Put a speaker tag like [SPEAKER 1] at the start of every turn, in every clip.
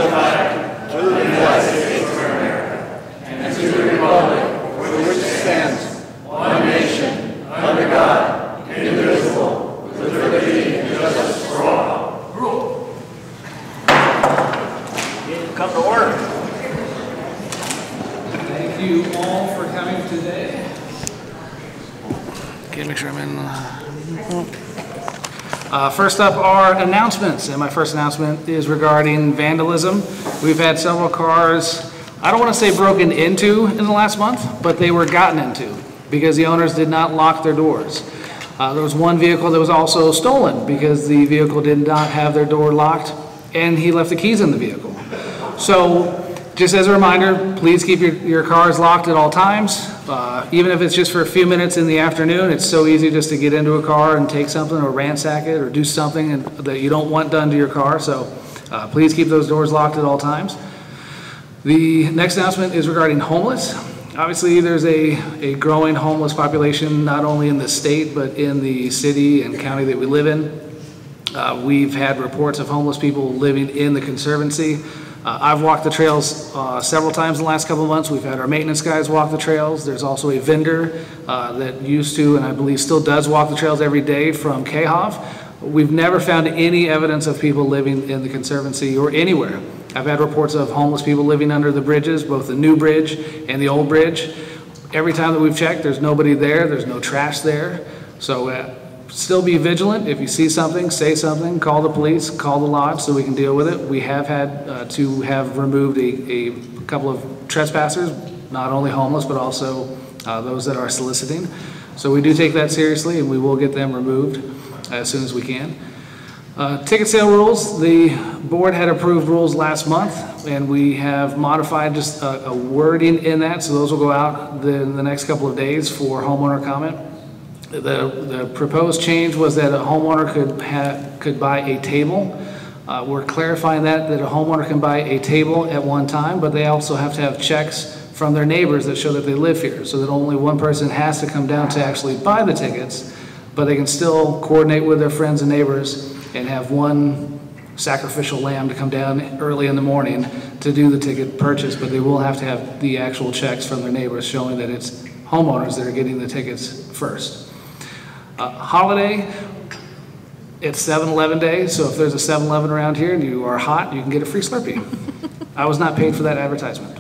[SPEAKER 1] flag of the United States of America and to the republic for which it stands, one nation, under God, indivisible, with liberty and justice for all. Rule.
[SPEAKER 2] Come to order.
[SPEAKER 3] Thank you all for coming today.
[SPEAKER 4] Okay, make sure I'm in. First up are announcements, and my first announcement is regarding vandalism. We've had several cars, I don't want to say broken into in the last month, but they were gotten into because the owners did not lock their doors. There was one vehicle that was also stolen because the vehicle did not have their door locked and he left the keys in the vehicle. So just as a reminder, please keep your cars locked at all times. Even if it's just for a few minutes in the afternoon, it's so easy just to get into a car and take something or ransack it or do something that you don't want done to your car. So please keep those doors locked at all times. The next announcement is regarding homeless. Obviously, there's a growing homeless population, not only in the state, but in the city and county that we live in. We've had reports of homeless people living in the Conservancy. I've walked the trails several times in the last couple of months. We've had our maintenance guys walk the trails. There's also a vendor that used to, and I believe still does, walk the trails every day from Cahov. We've never found any evidence of people living in the Conservancy or anywhere. I've had reports of homeless people living under the bridges, both the new bridge and the old bridge. Every time that we've checked, there's nobody there. There's no trash there. So still be vigilant. If you see something, say something, call the police, call the lodge so we can deal with it. We have had to have removed a couple of trespassers, not only homeless, but also those that are soliciting. So we do take that seriously and we will get them removed as soon as we can. Ticket sale rules, the board had approved rules last month and we have modified just a wording in that, so those will go out in the next couple of days for homeowner comment. The proposed change was that a homeowner could buy a table. We're clarifying that a homeowner can buy a table at one time, but they also have to have checks from their neighbors that show that they live here, so that only one person has to come down to actually buy the tickets, but they can still coordinate with their friends and neighbors and have one sacrificial lamb to come down early in the morning to do the ticket purchase, but they will have to have the actual checks from their neighbors showing that it's homeowners that are getting the tickets first. Holiday, it's 7-Eleven day, so if there's a 7-Eleven around here and you are hot, you can get a free Slurpee. I was not paid for that advertisement.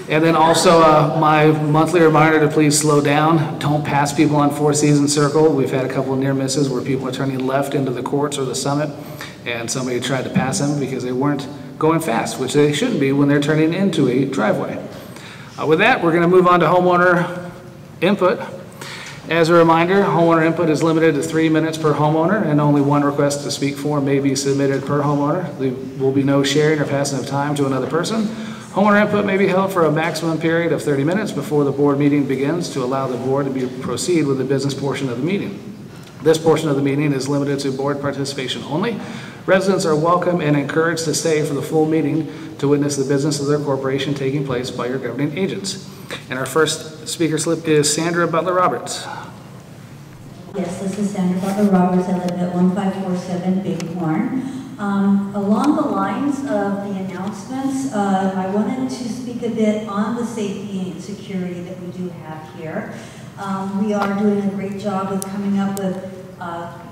[SPEAKER 4] And then also my monthly reminder to please slow down. Don't pass people on Four Seasons Circle. We've had a couple of near misses where people are turning left into the courts or the summit, and somebody tried to pass them because they weren't going fast, which they shouldn't be when they're turning into a driveway. With that, we're going to move on to homeowner input. As a reminder, homeowner input is limited to 3 minutes per homeowner, and only one request to speak for may be submitted per homeowner. There will be no sharing or passing of time to another person. Homeowner input may be held for a maximum period of 30 minutes before the board meeting begins to allow the board to proceed with the business portion of the meeting. This portion of the meeting is limited to board participation only. Residents are welcome and encouraged to stay for the full meeting to witness the business of their corporation taking place by your governing agents. And our first speaker slip is Sandra Butler Roberts.
[SPEAKER 5] Yes, this is Sandra Butler Roberts. I live at 1547 Bighorn. Along the lines of the announcements, I wanted to speak a bit on the safety and security that we do have here. We are doing a great job with coming up with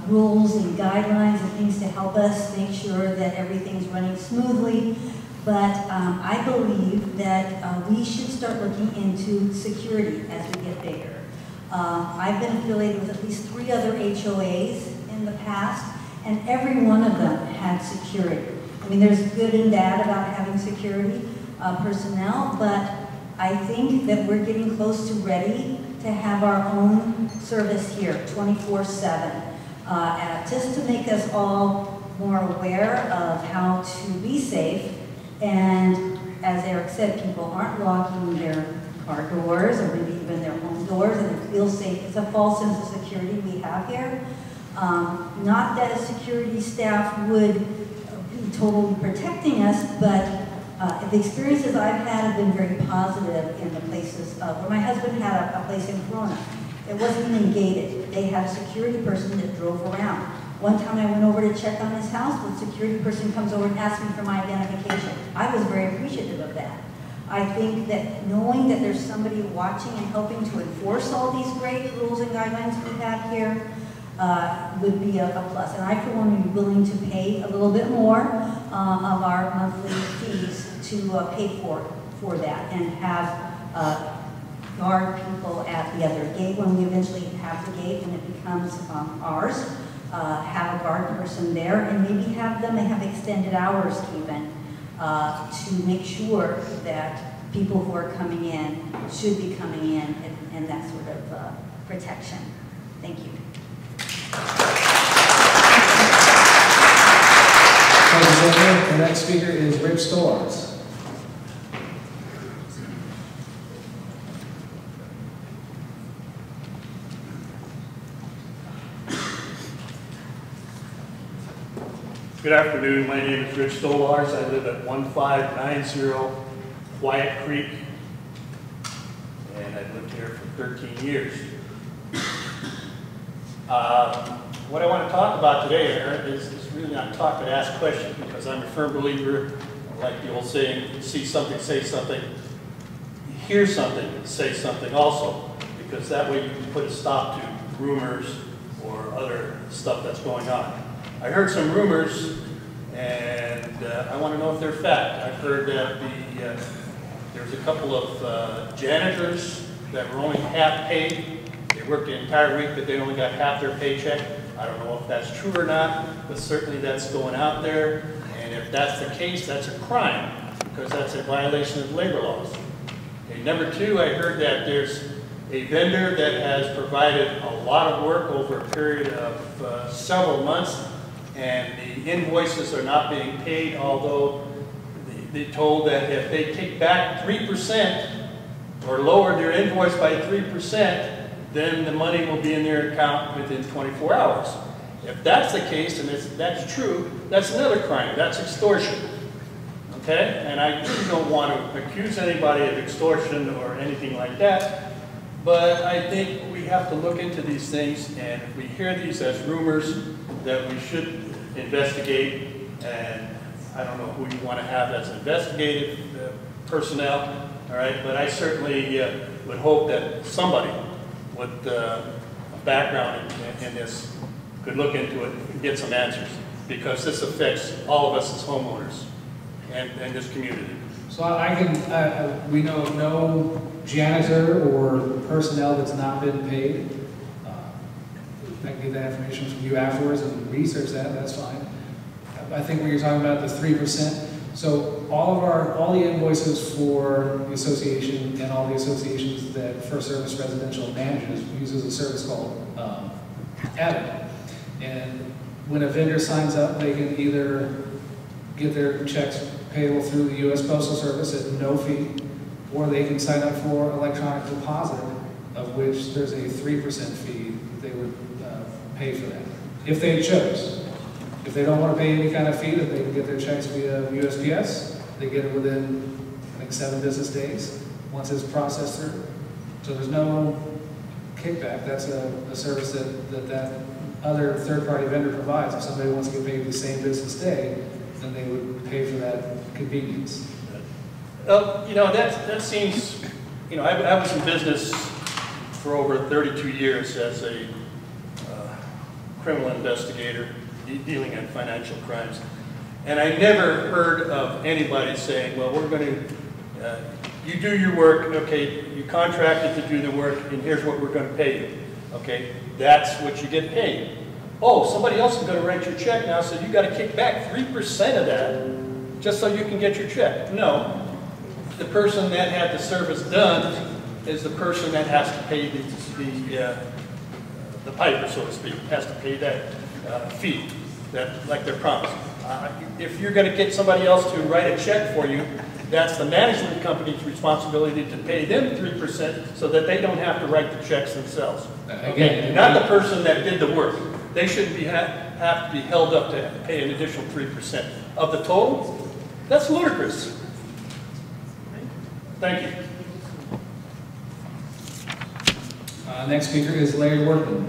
[SPEAKER 5] rules and guidelines and things to help us make sure that everything's running smoothly. But I believe that we should start looking into security as we get bigger. I've been affiliated with at least 3 other HOAs in the past, and every one of them had security. I mean, there's good and bad about having security personnel, but I think that we're getting close to ready to have our own service here, 24/7, just to make us all more aware of how to be safe. And as Eric said, people aren't locking their car doors or maybe even their home doors, and it feels safe. It's a false sense of security we have here. Not that a security staff would be totally protecting us, but the experiences I've had have been very positive in the places where my husband had a place in Corona. It wasn't even gated. They had a security person that drove around. One time I went over to check on his house, the security person comes over and asks me for my identification. I was very appreciative of that. I think that knowing that there's somebody watching and helping to enforce all these great rules and guidelines we have here would be a plus. And I, for one, would be willing to pay a little bit more of our monthly fees to pay for that and have guard people at the other gate when we eventually have the gate and it becomes ours. Have a guard person there and maybe have them have extended hours even to make sure that people who are coming in should be coming in and that sort of protection. Thank you.
[SPEAKER 4] Thank you. The next speaker is Rich Stolars.
[SPEAKER 2] Good afternoon. My name is Rich Stolars. I live at 1590 Quiet Creek, and I've lived here for 13 years. What I want to talk about today, Aaron, is really not talk but ask questions, because I'm a firm believer, like the old saying, see something, say something, hear something, say something also, because that way you can put a stop to rumors or other stuff that's going on. I heard some rumors, and I want to know if they're fact. I've heard that there's a couple of janitors that were only half paid. They worked the entire week, but they only got half their paycheck. I don't know if that's true or not, but certainly that's going out there. And if that's the case, that's a crime, because that's a violation of labor laws. Okay, number two, I heard that there's a vendor that has provided a lot of work over a period of several months, and the invoices are not being paid, although they told that if they take back 3% or lower their invoice by 3%, then the money will be in their account within 24 hours. If that's the case, and that's true, that's another crime. That's extortion. Okay? And I really don't want to accuse anybody of extortion or anything like that, but I think we have to look into these things, and if we hear these as rumors, that we should investigate, and I don't know who you want to have as investigative personnel, all right, but I certainly would hope that somebody with a background in this could look into it and get some answers, because this affects all of us as homeowners and this community.
[SPEAKER 4] So we know of no janitor or personnel that's not been paid. I can get that information from you afterwards and research that, that's fine. I think when you're talking about the 3%, so all the invoices for the association and all the associations that First Service Residential manages uses a service called Avid. And when a vendor signs up, they can either get their checks payable through the U.S. Postal Service at no fee, or they can sign up for electronic deposit, of which there's a 3% fee that they would pay for that, if they chose. If they don't want to pay any kind of fee, then they can get their checks via USPS. They get it within, I think, 7 business days once it's processed through. So there's no kickback. That's a service that other third-party vendor provides. If somebody wants to get paid the same business day, then they would pay for that convenience.
[SPEAKER 2] You know, that seems, you know, I was in business for over 32 years as a criminal investigator dealing in financial crimes. And I never heard of anybody saying, well, we're going to, you do your work, okay, you contracted to do the work, and here's what we're going to pay you. Okay, that's what you get paid. Oh, somebody else is going to write your check now, so you got to kick back 3% of that just so you can get your check. No, the person that had the service done is the person that has to pay the piper, so to speak, has to pay that fee, that like they're promised. If you're going to get somebody else to write a check for you, that's the management company's responsibility to pay them 3% so that they don't have to write the checks themselves. Okay, not the person that did the work. They shouldn't have to be held up to pay an additional 3% of the total. That's ludicrous. Thank you.
[SPEAKER 4] Next speaker is Larry Workman.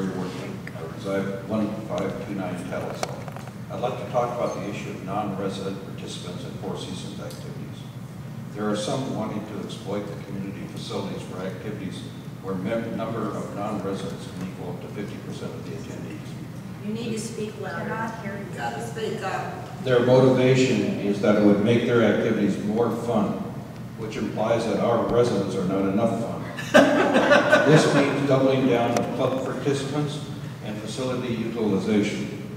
[SPEAKER 6] Gary Worthing. I reside at 1529 Tattlesall. I'd like to talk about the issue of non-resident participants in Four Seasons activities. There are some wanting to exploit the community facilities for activities where number of non-residents can equal up to 50% of the attendees.
[SPEAKER 7] You need to speak louder. You gotta speak up.
[SPEAKER 6] Their motivation is that it would make their activities more fun, which implies that our residents are not enough fun. This means doubling down on club participants and facility utilization.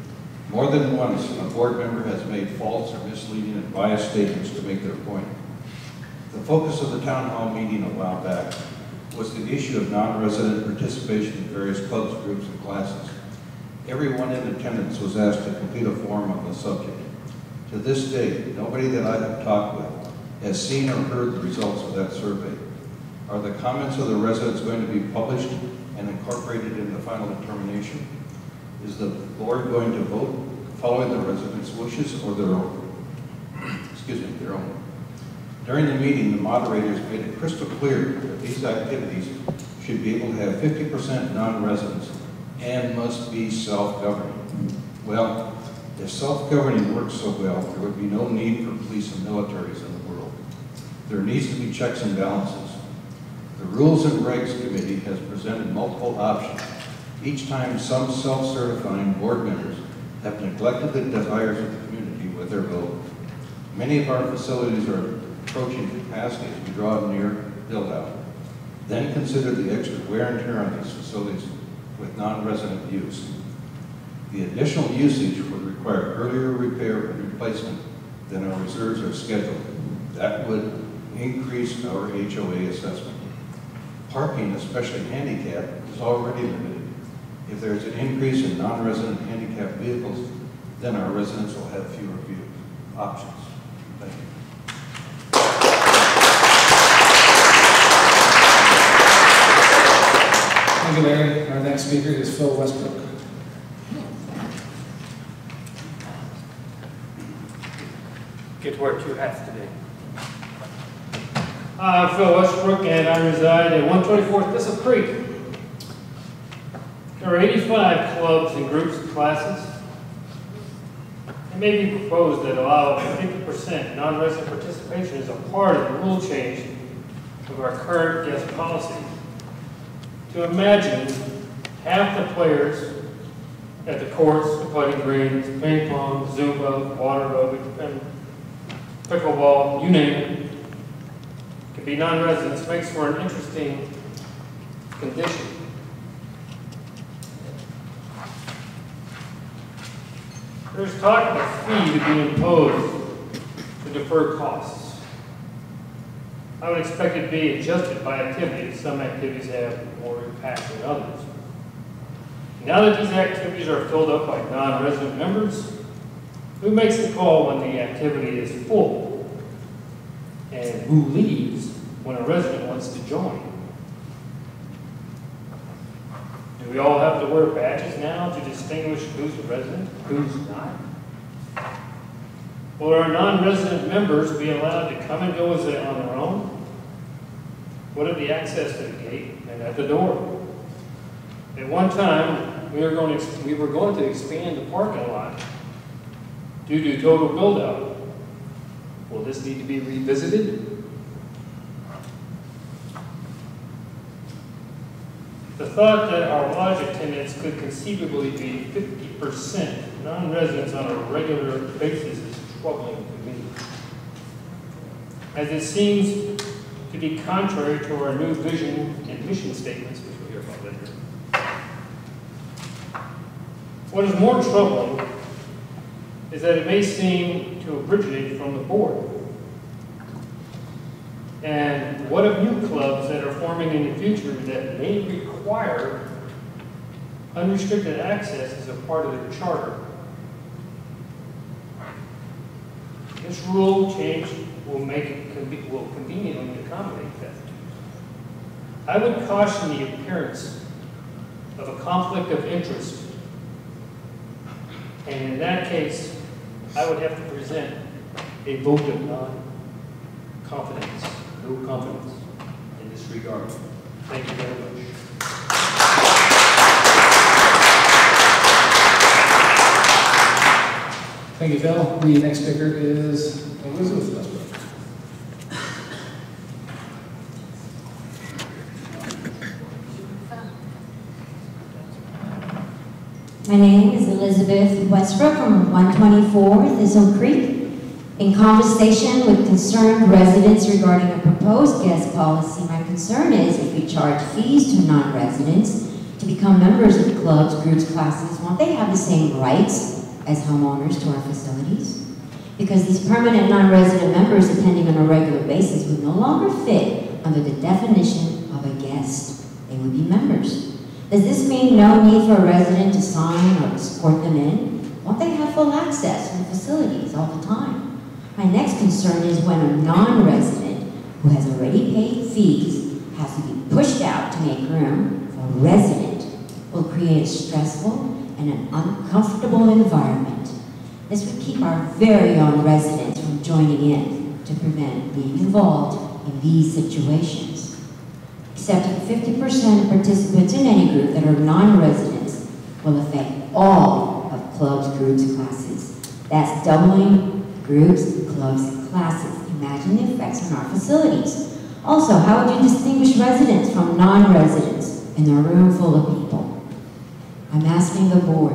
[SPEAKER 6] More than once, a board member has made false or misleading and biased statements to make their point. The focus of the town hall meeting a while back was the issue of non-resident participation in various clubs, groups, and classes. Everyone in attendance was asked to complete a form on the subject. To this day, nobody that I have talked with has seen or heard the results of that survey. Are the comments of the residents going to be published and incorporated in the final determination? Is the board going to vote following the residents' wishes or their own? Excuse me, their own. During the meeting, the moderators made it crystal clear that these activities should be able to have 50% non-residents and must be self-governing. Well, if self-governing works so well, there would be no need for police and militaries in the world. There needs to be checks and balances. The Rules and Regs Committee has presented multiple options. Each time, some self-certifying board members have neglected the desires of the community with their vote. Many of our facilities are approaching capacity as we draw near build-out. Then consider the extra wear and tear on these facilities with non-resident use. The additional usage would require earlier repair and replacement than our reserves are scheduled. That would increase our HOA assessment. Parking, especially handicapped, is already limited. If there's an increase in non-resident handicapped vehicles, then our residents will have fewer options. Thank you.
[SPEAKER 4] Thank you, Larry. Our next speaker is Phil Westbrook.
[SPEAKER 8] Get to wear two hats today. I'm Phil Westbrook, and I reside at 124th Thistle Creek. There are 85 clubs and groups and classes. It may be proposed that allow 50% non-resident participation as a part of the rule change of our current guest policy. To imagine half the players at the courts, the putting greens, ping pong, Zumba, water aerobic, and pickleball, you name it, could be non-residents, makes for an interesting condition. There's talk of a fee to be imposed to defer costs. I would expect it to be adjusted by activity. Some activities have more impact than others. Now that these activities are filled up by non-resident members, who makes the call when the activity is full? And who leaves when a resident wants to join? Do we all have to wear badges now to distinguish who's a resident, who's not? Will our non-resident members be allowed to come and go on their own? What are the access to the gate and at the door? At one time, we were going to expand the parking lot due to total build-out. Will this need to be revisited? The thought that our lodge attendance could conceivably be 50% non-residents on a regular basis is troubling to me, as it seems to be contrary to our new vision and mission statements, which we'll hear about later. What is more troubling is that it may seem to originate from the board. And what of new clubs that are forming in the future that may require unrestricted access as a part of their charter? This rule change will conveniently accommodate that. I would caution the appearance of a conflict of interest. And in that case, I would have to present a vote of non-confidence, no confidence in this regard. Thank you very much.
[SPEAKER 4] Thank you, Phil. The next speaker is Elizabeth Westbrook.
[SPEAKER 9] My name is Elizabeth Westbrook from 124 Thistle Creek. In conversation with concerned residents regarding a proposed guest policy, my concern is if we charge fees to non-residents to become members of clubs, groups, classes, won't they have the same rights as homeowners to our facilities? Because these permanent non-resident members attending on a regular basis would no longer fit under the definition of a guest. They would be members. Does this mean no need for a resident to sign or escort them in? Won't they have full access to the facilities all the time? My next concern is when a non-resident who has already paid fees has to be pushed out to make room for a resident will create a stressful and an uncomfortable environment. This would keep our very own residents from joining in to prevent being involved in these situations. Accepting 50% of participants in any group that are non-residents will affect all of clubs, groups, classes. That's doubling groups, clubs, classes. Imagine the effects on our facilities. Also, how would you distinguish residents from non-residents in a room full of people? I'm asking the board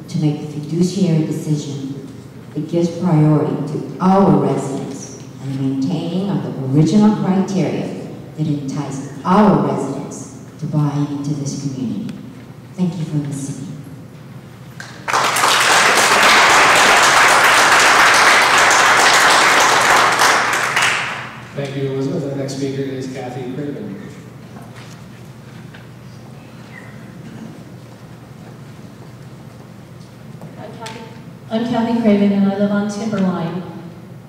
[SPEAKER 9] to make a fiduciary decision that gives priority to our residents and maintaining of the original criteria that entice our residents to buy into this community. Thank you for listening.
[SPEAKER 4] Thank you, Elizabeth. Our next speaker is Kathy Craven.
[SPEAKER 10] I'm Kathy Craven, and I live on Timberline.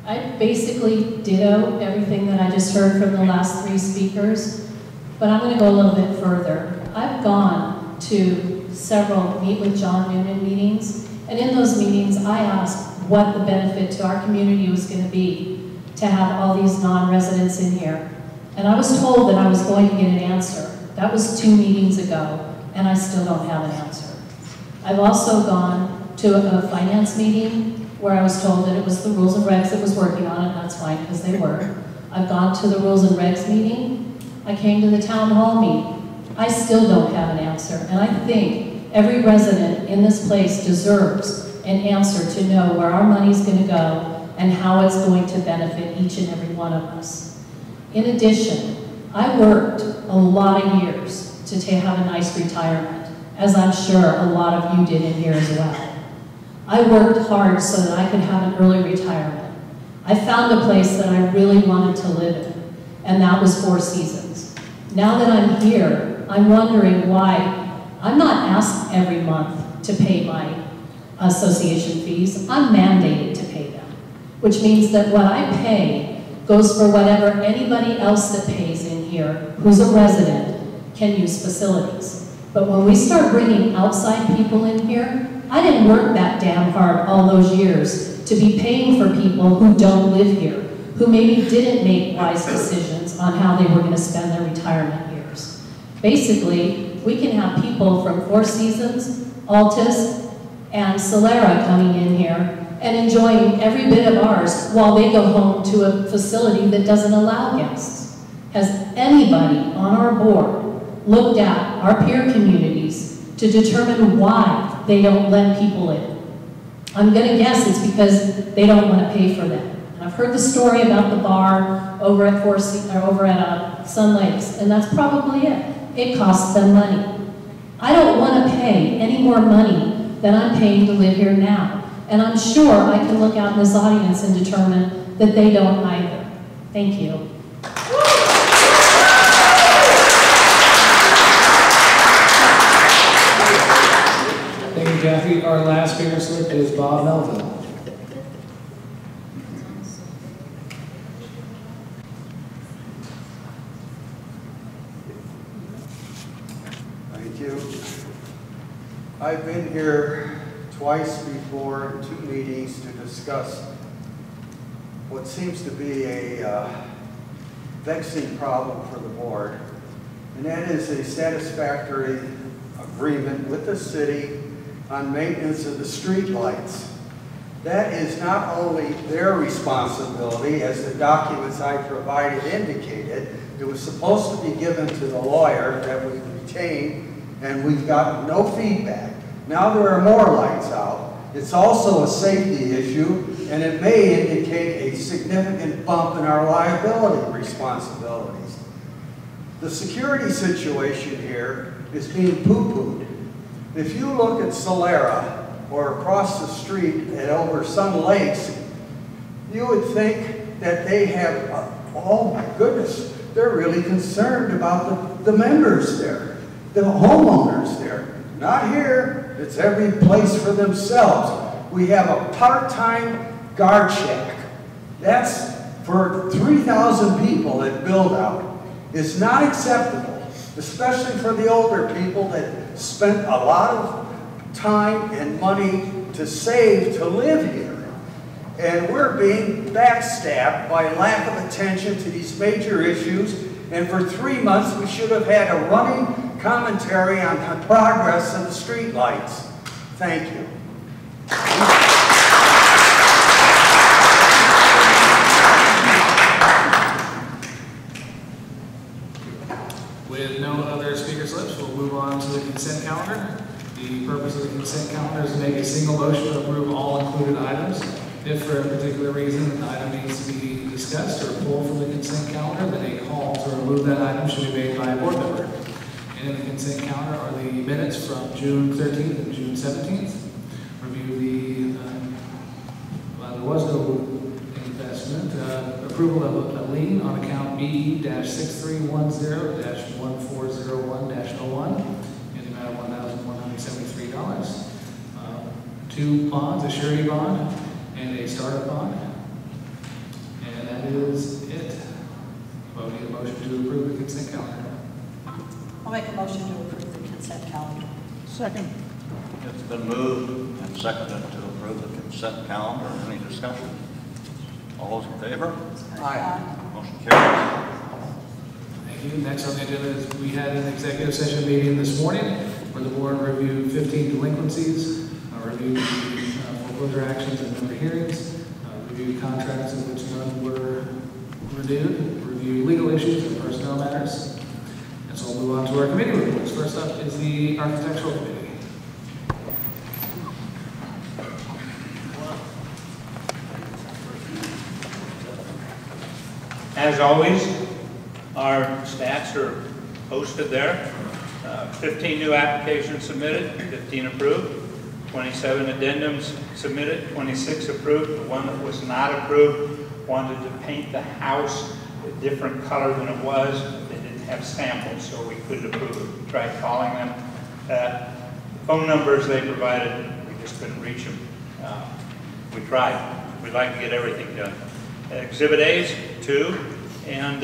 [SPEAKER 10] I basically ditto everything that I just heard from the last three speakers, but I'm going to go a little bit further. I've gone to several Meet with John Noonan meetings, and in those meetings I asked what the benefit to our community was going to be to have all these non-residents in here. And I was told that I was going to get an answer. That was 2 meetings ago, and I still don't have an answer. I've also gone to a finance meeting where I was told that it was the rules and regs that was working on it, and that's fine because they were. I've gone to the rules and regs meeting. I came to the town hall meeting. I still don't have an answer, and I think every resident in this place deserves an answer to know where our money's going to go and how it's going to benefit each and every one of us. In addition, I worked a lot of years to have a nice retirement, as I'm sure a lot of you did in here as well. I worked hard so that I could have an early retirement. I found a place that I really wanted to live in, and that was Four Seasons. Now that I'm here, I'm wondering why I'm not asked every month to pay my association fees. I'm mandated to pay them, which means that what I pay goes for whatever anybody else that pays in here who's a resident can use facilities. But when we start bringing outside people in here, I didn't work that damn hard all those years to be paying for people who don't live here, who maybe didn't make wise decisions on how they were going to spend their retirement years. Basically, we can have people from Four Seasons, Altus, and Solera coming in here and enjoying every bit of ours while they go home to a facility that doesn't allow guests. Has anybody on our board looked at our peer communities to determine why they don't let people in? I'm going to guess it's because they don't want to pay for them. And I've heard the story about the bar over at Sun Lakes, and that's probably it. It costs them money. I don't want to pay any more money than I'm paying to live here now. And I'm sure I can look out in this audience and determine that they don't either. Thank you.
[SPEAKER 4] Thank you, Kathy. Our last speaker slip is Bob Melville.
[SPEAKER 1] Thank you. I've been here twice before in 2 meetings to discuss what seems to be a vexing problem for the board, and that is a satisfactory agreement with the city on maintenance of the street lights.
[SPEAKER 11] That is not only their responsibility, as the documents I provided indicated. It was supposed to be given to the lawyer that we retained, and we've got no feedback. Now there are more lights out. It's also a safety issue, and it may indicate a significant bump in our liability responsibilities. The security situation here is being poo-pooed. If you look at Solera or across the street at over Sun Lakes, you would think that they have, oh my goodness, they're really concerned about the members there, the homeowners there. Not here, it's every place for themselves. We have a part-time guard shack. That's for 3,000 people at build out. It's not acceptable, especially for the older people that spent a lot of time and money to save to live here. And we're being backstabbed by lack of attention to these major issues. And for 3 months, we should have had a running commentary on the progress of the street lights. Thank you.
[SPEAKER 4] With no other speaker slips, we'll move on to the consent calendar. The purpose of the consent calendar is to make a single motion to approve all included items. If for a particular reason an item needs to be discussed or pulled from the consent calendar, then a call to remove that item should be made by a board member. And in the consent calendar are the minutes from June 13th and June 17th. Review there was no investment. Approval of a lien on account B-6310-1401-01 in the amount of $1,173. 2 bonds, a surety bond and a startup bond. And that is it. Well, we need a motion to approve the consent calendar.
[SPEAKER 7] I'll make a motion to approve the consent calendar.
[SPEAKER 3] Second.
[SPEAKER 1] It's been moved and seconded to approve the consent calendar. Any discussion? All those in favor?
[SPEAKER 7] Aye.
[SPEAKER 1] Motion carries.
[SPEAKER 4] Thank you. Next on the agenda is we had an executive session meeting this morning where the board reviewed 15 delinquencies, reviewed foreclosure actions and member hearings, reviewed contracts in which none were renewed, reviewed legal issues and personnel matters. And so we'll move on to our committee reports. First up is the Architectural Committee.
[SPEAKER 12] As always, our stats are posted there. 15 new applications submitted, 15 approved, 27 addendums submitted, 26 approved. The one that was not approved wanted to paint the house a different color than it was. They didn't have samples, so we couldn't approve it. We tried calling them. Phone numbers they provided, we just couldn't reach them. We tried. We'd like to get everything done. Exhibit A's, 2, and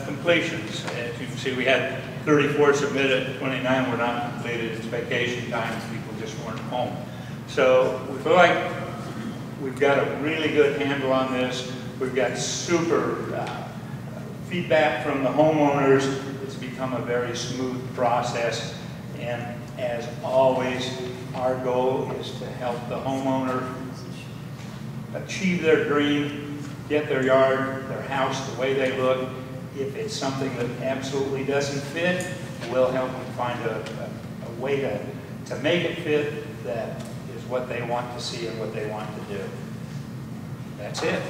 [SPEAKER 12] completions. As you can see, we had 34 submitted, 29 were not completed. It's vacation time, people just weren't home. So we feel like we've got a really good handle on this. We've got super feedback from the homeowners. It's become a very smooth process. And as always, our goal is to help the homeowner achieve their dream, get their yard, their house the way they look. If it's something that absolutely doesn't fit, we'll help them find a way to make it fit that is what they want to see and what they want to do. That's it.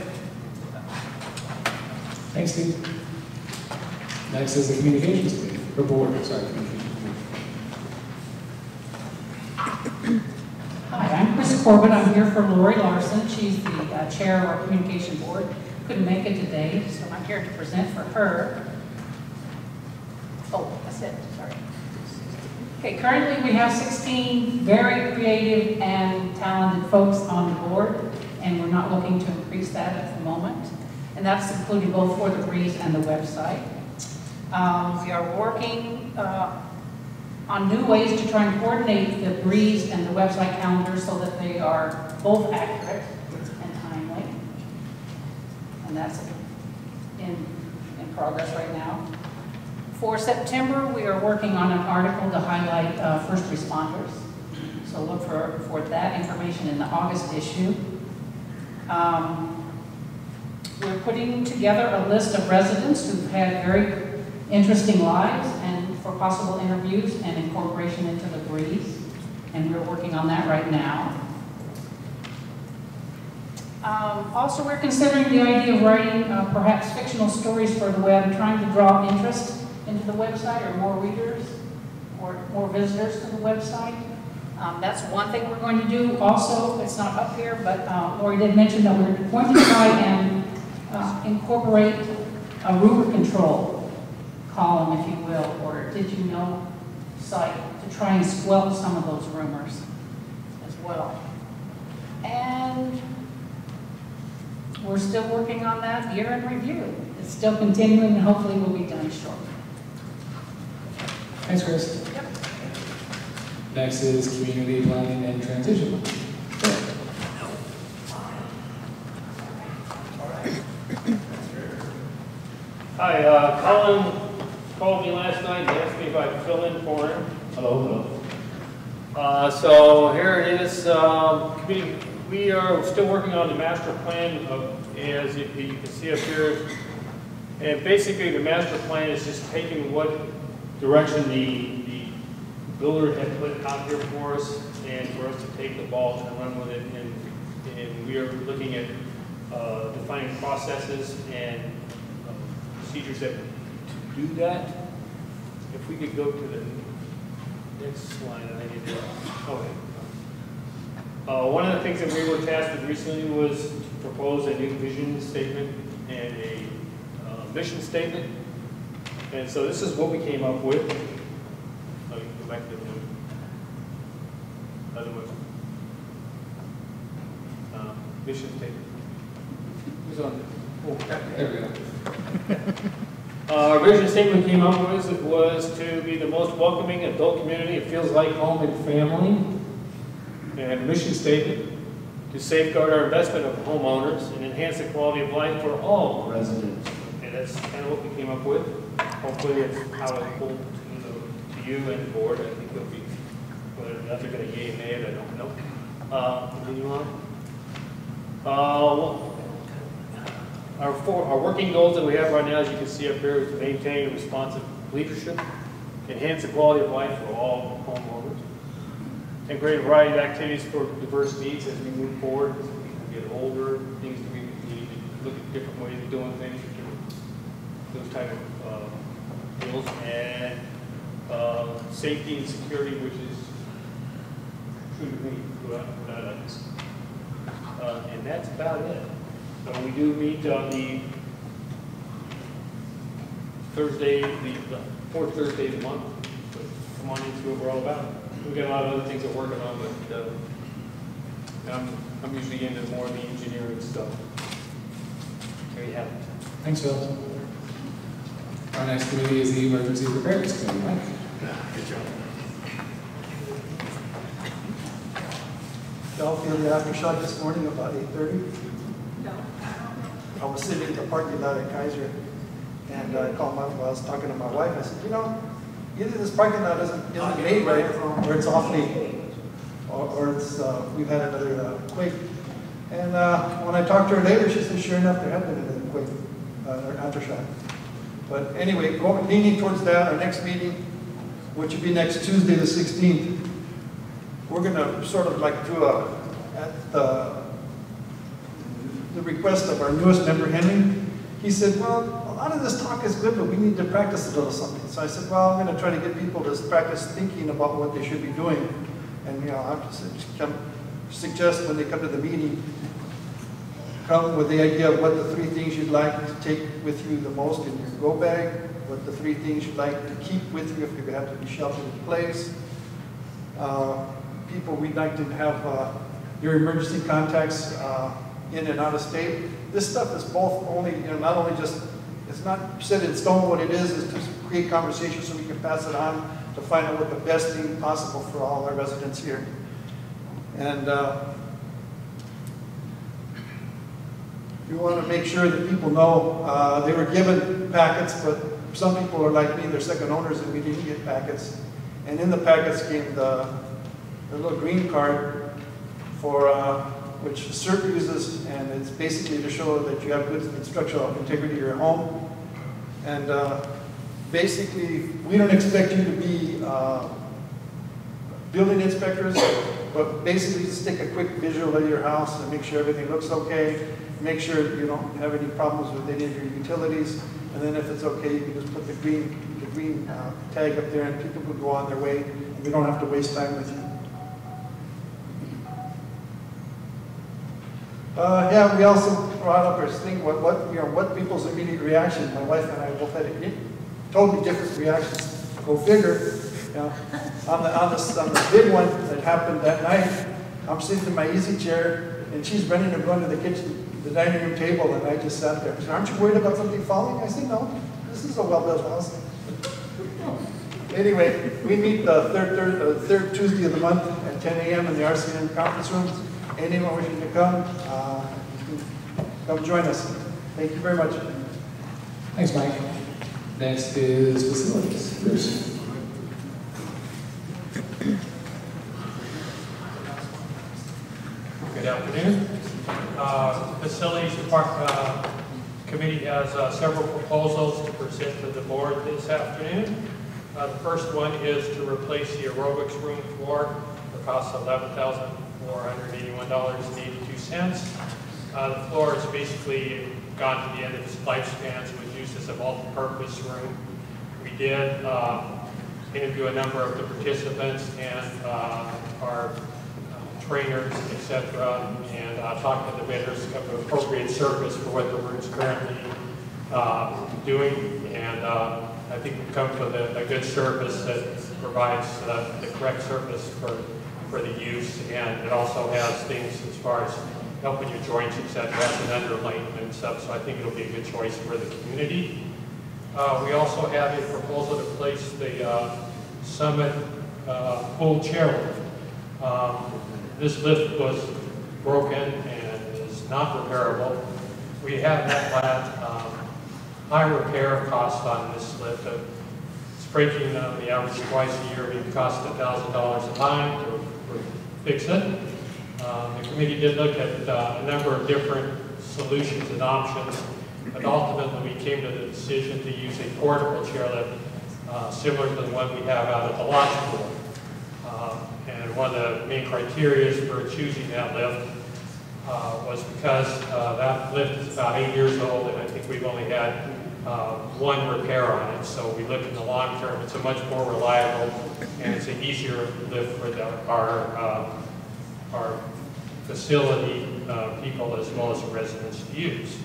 [SPEAKER 4] Thanks, Steve. Next is the Communications Committee, or Board, sorry, Communications Committee.
[SPEAKER 13] Hi, I'm Chris Corbett. I'm here for Lori Larson. She's the chair of our Communication Board. Couldn't make it today, so I'm here to present for her. Oh, that's it, sorry. Okay, currently we have 16 very creative and talented folks on the board, and we're not looking to increase that at the moment. And that's including both for the Breeze and the website. We are working on new ways to try and coordinate the Breeze and the website calendars so that they are both accurate and timely. And that's in progress right now. For September, we are working on an article to highlight first responders. So look for that information in the August issue. We're putting together a list of residents who've had very interesting lives and for possible interviews and incorporation into the breeze. And we're working on that right now. Also, we're considering the idea of writing perhaps fictional stories for the web, trying to draw interest into the website or more readers or more visitors to the website. That's one thing we're going to do. Also, it's not up here, but Lori did mention that we're going to try and incorporate a rumor control column, if you will, or did you know site to try and squelch some of those rumors as well. And we're still working on that year in review. It's still continuing and hopefully will be done shortly.
[SPEAKER 4] Thanks, Chris.
[SPEAKER 13] Yep.
[SPEAKER 4] Next is community planning and transition.
[SPEAKER 8] Hi, Colin called me last night and asked me if I'd fill in for him.
[SPEAKER 4] Hello.
[SPEAKER 8] So here it is. We are still working on the master plan, as you can see up here. And basically the master plan is just taking what direction the builder had put out here for us and for us to take the ball and run with it. And we are looking at defining processes and procedures that to do that. If we could go to the next slide, I need to. Okay. One of the things that we were tasked with recently was to propose a new vision statement and a mission statement. And so this is what we came up with. Let me go back to the other one. Mission statement. Who's on there? Oh, there we go. Our vision statement came up with it was to be the most welcoming adult community. It feels like home and family. And mission statement to safeguard our investment of homeowners and enhance the quality of life for all residents. And that's kind of what we came up with. Hopefully it's how it pulled to you and the board. I think it'll be, whether or not they're going to yay or nay, I don't know. Continue on. Our working goals that we have right now, as you can see up here, is to maintain responsive leadership, enhance the quality of life for all homeowners, and create a variety of activities for diverse needs as we move forward. As people get older, things that we need to look at different ways of doing things, those type of deals, and safety and security, which is true to me, without us. And that's about it. So we do meet on the Thursday, the fourth Thursday of the month. So come on in, see what we're all about. We've got a lot of other things we're working on, but I'm usually into more of the engineering stuff. There you have it.
[SPEAKER 4] Thanks, Phil. Our next committee is the Emergency Preparedness Committee. Mike.
[SPEAKER 14] Good job.
[SPEAKER 15] Y'all feel the aftershock this morning about 8:30?
[SPEAKER 7] No.
[SPEAKER 15] I was sitting in the parking lot at Kaiser, and I called I was talking to my wife. I said, you know, either this parking lot isn't made right, or it's awfully, or it's we've had another quake. And when I talked to her later, she said, sure enough, there had been another quake, or aftershock. But anyway, leaning towards that, our next meeting, which will be next Tuesday, the 16th, we're going to sort of like do at the request of our newest member, Henry. He said, well, a lot of this talk is good, but we need to practice a little something. So I said, well, I'm going to try to get people to practice thinking about what they should be doing. And, you know, I'll just suggest when they come to the meeting, come with the idea of what the 3 things you'd like to take with you the most in your go bag, what the 3 things you'd like to keep with you if you have to be sheltered in place. People, we'd like to have your emergency contacts in and out of state. This stuff is both only, you know, not only just, it's not set in stone what it is to create conversation so we can pass it on to find out what the best thing possible for all our residents here. And we want to make sure that people know they were given packets, but some people are like me, they're second owners and we didn't get packets. And in the packets came the little green card for which CERT uses, and it's basically to show that you have good structural integrity of your home. And basically, we don't expect you to be building inspectors, but basically just take a quick visual of your house and make sure everything looks okay, make sure you don't have any problems with any of your utilities, and then if it's okay, you can just put the green tag up there and people can go on their way, and we don't have to waste time with you. Yeah, we also brought up our thing, what people's immediate reaction. My wife and I both had totally different reactions. Go figure. You know, on the big one that happened that night, I'm sitting in my easy chair, and she's running to go into the kitchen, the dining room table, and I just sat there. She said, "Aren't you worried about something falling?" I said, "No, this is a well-built house." Anyway, we meet the third Tuesday of the month at 10 a.m. in the RCN conference rooms. Anyone wishing to come, come join us. Thank you very much.
[SPEAKER 4] Thanks, Mike. Next is facilities. Bruce.
[SPEAKER 14] Good afternoon. Facilities Department Committee has several proposals to present to the board this afternoon. The first one is to replace the aerobics room floor for a cost of $11,481.82. The floor has basically gone to the end of its lifespan, so it was used as a multi-purpose room. We did interview a number of the participants and our trainers, etc., and talk to the vendors of an appropriate surface for what the room's currently doing. And I think we've come to a good surface that provides the correct surface for the use, and it also has things as far as helping your joints, etc., has an underlayment and stuff, so I think it'll be a good choice for the community. We also have a proposal to place the Summit pool chair lift. This lift was broken and is not repairable. We have net high repair costs on this lift. It's breaking on the average twice a year. It costs $1,000 a time to fix it. The committee did look at a number of different solutions and options, but ultimately we came to the decision to use a portable chairlift similar to the one we have out at the lodge pool. And one of the main criteria for choosing that lift was because that lift is about 8 years old, and I think we've only had one repair on it. So we look in the long term, it's a much more reliable, and it's an easier lift for our facility people as well as the residents to use.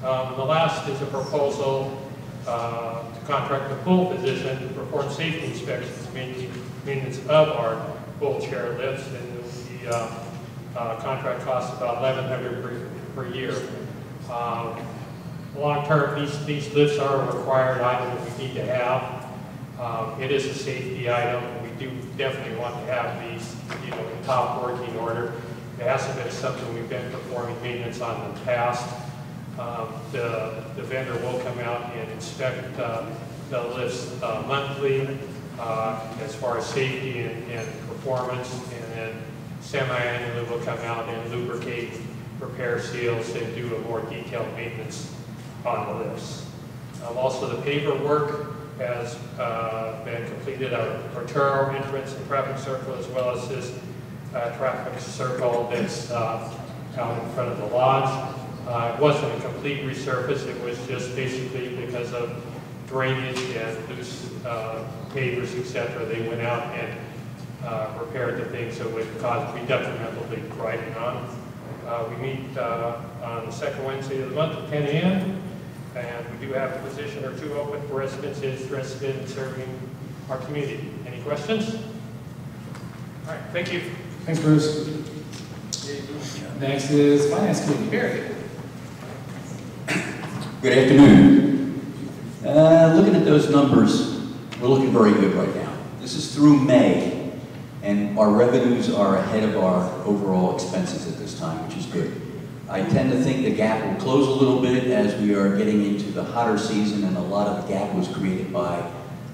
[SPEAKER 14] The last is a proposal to contract the pool physician to perform safety inspections, maintenance of our pool chair lifts, and the contract costs about $1,100 per year. Long term, these lifts are a required item that we need to have. It is a safety item. We do definitely want to have these, in top working order. It hasn't been something we've been performing maintenance on in the past. The vendor will come out and inspect the lifts monthly as far as safety and performance, and then semi-annually will come out and lubricate, repair seals, and do a more detailed maintenance on the lifts. Also, the paver work has been completed. Our Torturo entrance and traffic circle, as well as this traffic circle that's out in front of the lodge. It wasn't a complete resurface. It was just basically because of drainage and loose pavers, etc. They went out and repaired the things that would be detrimental to driving on. We meet on the second Wednesday of the month at 10 a.m. And we do have a position or two open for residents interested in serving our community. Any questions? All right, thank you.
[SPEAKER 4] Thanks, Bruce. Next is Finance Committee, Barry.
[SPEAKER 16] Good afternoon. Looking at those numbers, we're looking very good right now. This is through May, and our revenues are ahead of our overall expenses at this time, which is good. I tend to think the gap will close a little bit as we are getting into the hotter season, and a lot of the gap was created by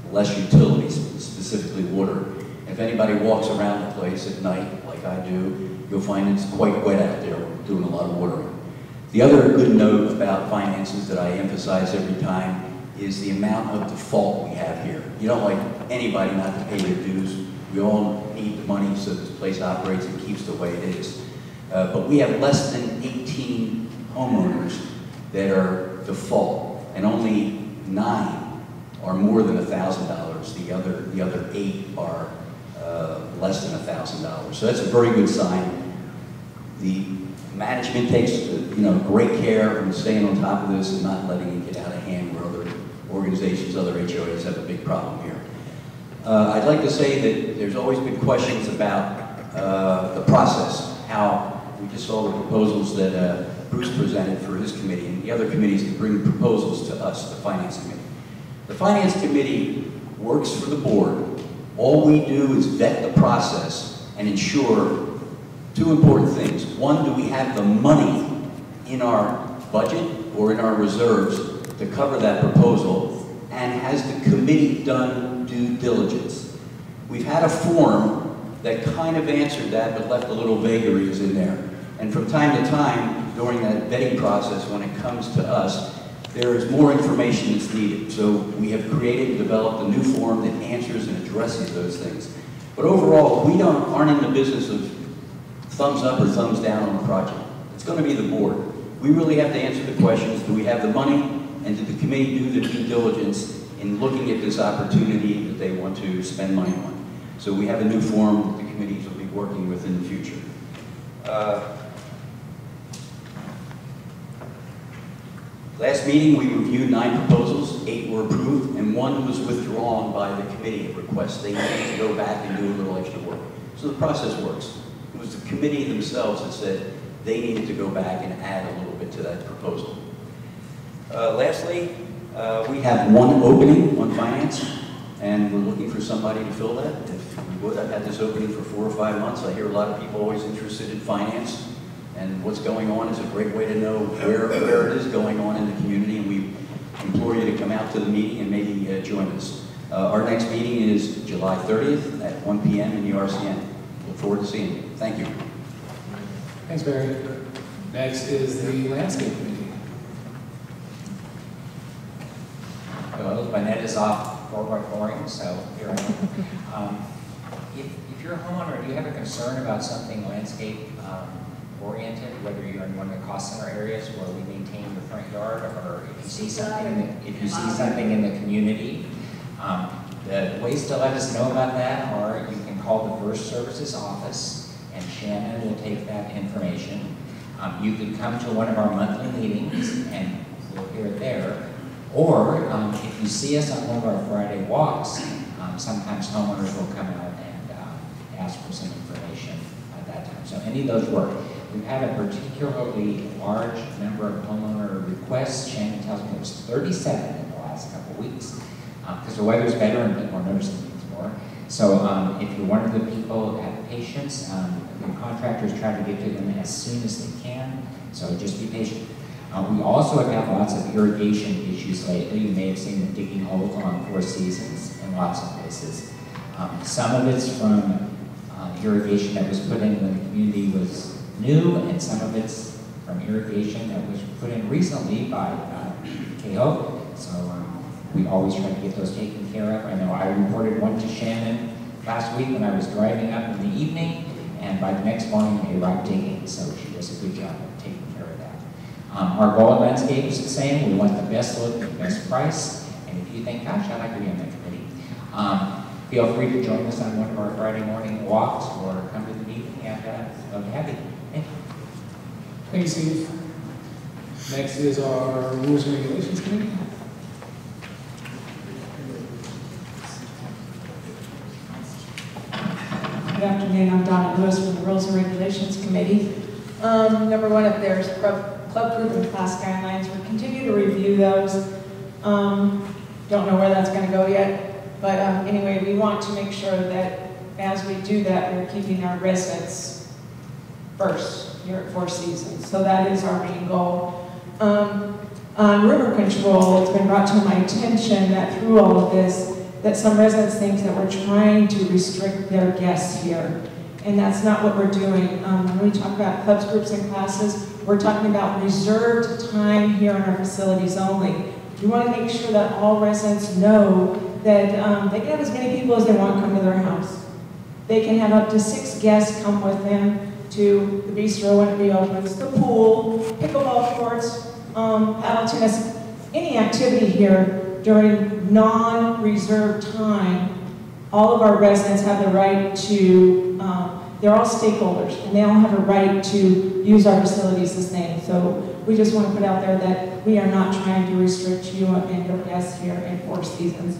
[SPEAKER 16] less utilities, specifically water. If anybody walks around the place at night, like I do, you'll find it's quite wet out there. We're doing a lot of watering. The other good note about finances that I emphasize every time is the amount of default we have here. You don't like anybody not to pay their dues. We all need the money so this place operates and keeps the way it is. But we have less than 18 homeowners that are default, and only 9 are more than $1,000. The other 8 are less than $1,000. So that's a very good sign. The management takes great care in staying on top of this and not letting it get out of hand where other organizations, other HOAs have a big problem here. I'd like to say that there's always been questions about the process, how we just saw the proposals that Bruce presented for his committee, and the other committees that bring proposals to us, the Finance Committee. The Finance Committee works for the board. All we do is vet the process and ensure 2 important things. One, do we have the money in our budget or in our reserves to cover that proposal? And has the committee done due diligence? We've had a form that kind of answered that but left a little vagaries in there. And from time to time, during that vetting process, when it comes to us, there is more information that's needed. So we have created and developed a new form that answers and addresses those things. But overall, we aren't in the business of thumbs up or thumbs down on the project. It's going to be the board. We really have to answer the questions, do we have the money, and did the committee do the due diligence in looking at this opportunity that they want to spend money on? So we have a new form that the committees will be working with in the future. Last meeting, we reviewed 9 proposals, 8 were approved, and 1 was withdrawn by the committee at request. They needed to go back and do a little extra work. So the process works. It was the committee themselves that said they needed to go back and add a little bit to that proposal. Lastly, we have 1 opening on finance, and we're looking for somebody to fill that. If we would, I've had this opening for 4 or 5 months. I hear a lot of people always interested in finance, and what's going on is a great way to know where it is going on in the community, and we implore you to come out to the meeting and maybe join us. Our next meeting is July 30th at 1 p.m. in the RCN. Look forward to seeing you. Thank you.
[SPEAKER 4] Thanks, Barry. Next is the Landscape Committee.
[SPEAKER 17] Hello, my net is off for flooring, so here I am. If you're a homeowner, do you have a concern about something landscape oriented, whether you're in one of the cost center areas where we maintain the front yard, or if you see something in the community, the ways to let us know about that are you can call the First Services office, and Shannon will take that information. You could come to one of our monthly meetings, and we'll hear it there. Or if you see us on one of our Friday walks, sometimes homeowners will come out and ask for some information at that time. So any of those work. We've had a particularly large number of homeowner requests. Shannon tells me it was 37 in the last couple of weeks because the weather's better and people are noticing things more. So if you're one of the people that have patience, the contractors try to get to them as soon as they can, so just be patient. We also have had lots of irrigation issues lately. You may have seen them digging holes along 4 Seasons in lots of places. Some of it's from irrigation that was put in when the community was new, and some of it's from irrigation that was put in recently by KO. So we always try to get those taken care of. I know I reported one to Shannon last week when I was driving up in the evening, and by the next morning they arrived digging, so she does a good job of taking care of that. Our goal at Landscape is the same. We want the best look, the best price, and if you think, gosh, I'd like to be on that committee, feel free to join us on one of our Friday morning walks or come to the meeting, and I'll be happy. Thank you.
[SPEAKER 4] Thanks, Steve. Next is our Rules and Regulations Committee.
[SPEAKER 18] Good afternoon, I'm Donna Lewis from the Rules and Regulations Committee. Number 1 up there is club group and class guidelines. We continue to review those. Don't know where that's going to go yet, but anyway, we want to make sure that as we do that, we're keeping our residents first here at 4 Seasons. So that is our main goal. On river control, it's been brought to my attention that through all of this, that some residents think that we're trying to restrict their guests here. and that's not what we're doing. When we talk about clubs, groups, and classes, we're talking about reserved time here in our facilities only. We want to make sure that all residents know that they can have as many people as they want come to their house. They can have up to 6 guests come with them to the bistro when it reopens, the pool, pickleball courts, paddle tennis, any activity here during non-reserved time. All of our residents have the right to, they're all stakeholders, and they all have a right to use our facilities the same. So we just want to put out there that we are not trying to restrict you and your guests here in 4 seasons.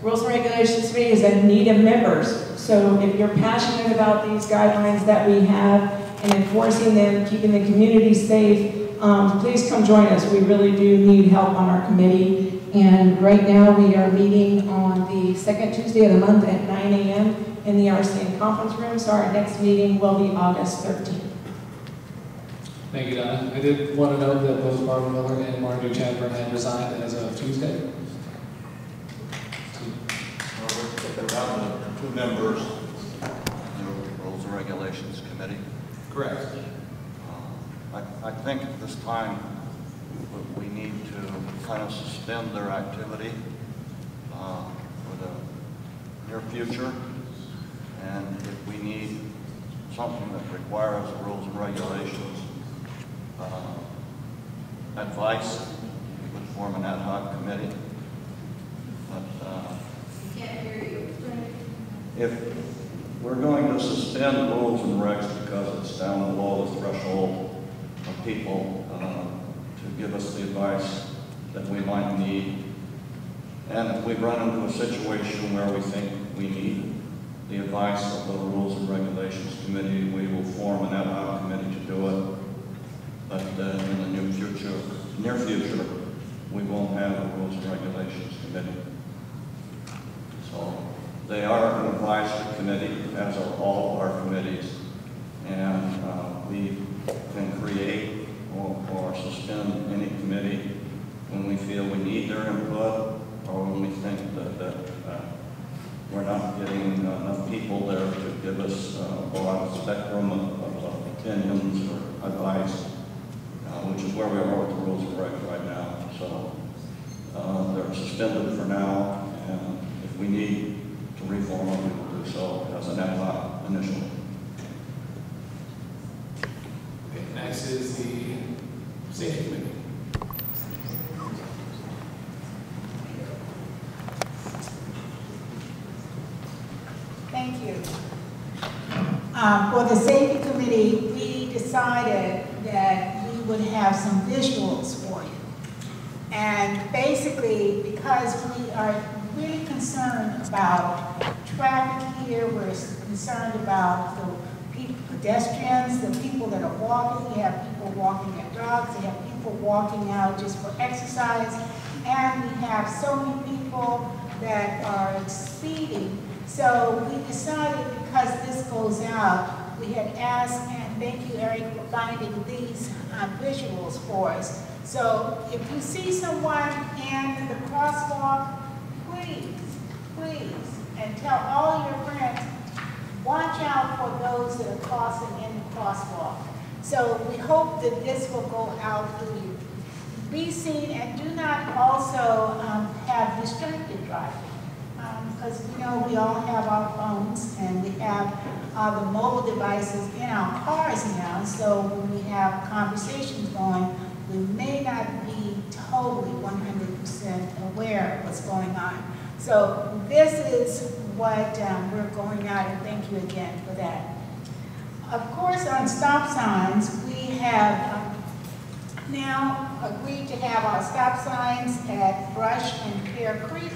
[SPEAKER 18] Rules and Regulations Committee is a need of members. So if you're passionate about these guidelines that we have and enforcing them, keeping the community safe, please come join us. We really do need help on our committee. And right now we are meeting on the 2nd Tuesday of the month at 9 a.m. in the RCN conference room. So our next meeting will be August 13th.
[SPEAKER 4] Thank you, Donna. I did want to note that both Barbara Miller and Martin Chadburn had resigned as of Tuesday.
[SPEAKER 6] We're down to 2 members in the Rules and Regulations Committee.
[SPEAKER 4] Correct.
[SPEAKER 6] I think at this time we need to kind of suspend their activity for the near future. And if we need something that requires rules and regulations advice, we would form an ad hoc committee. But if we're going to suspend rules and regs because it's down below the threshold of people to give us the advice that we might need, and if we run into a situation where we think we need the advice of the Rules and Regulations Committee, we will form an ad hoc committee to do it. But in the near future, we won't have a Rules and Regulations Committee. So they are an advisory committee, as are all of our committees, and we can create or suspend any committee when we feel we need their input or when we think that we're not getting enough people there to give us a broad spectrum of opinions or advice, which is where we are with the rules and regs right now. So they're suspended for now, and if we need to reform them, we will do so as an ad hoc initially.
[SPEAKER 4] Okay, next is the Safety Committee.
[SPEAKER 19] Thank you. For the Safety Committee, we decided that we would have some visuals for you. And basically, because we are really concerned about traffic here, we're concerned about the pedestrians, the people that are walking. We have people walking their dogs, we have people walking out just for exercise, and we have so many people that are speeding. So we decided, because this goes out, we had asked, and thank you, Eric, for finding these visuals for us. So if you see someone in the crosswalk, please, and tell all your friends, watch out for those that are crossing in the crosswalk. So we hope that this will go out through you. Be seen, and do not also have distracted driving. Because we know we all have our phones and we have the mobile devices in our cars now, so when we have conversations going, we may not be totally 100% aware of what's going on. So this is what we're going out, and thank you again for that. Of course, on stop signs, we have now agreed to have our stop signs at Brush and Pear Creek.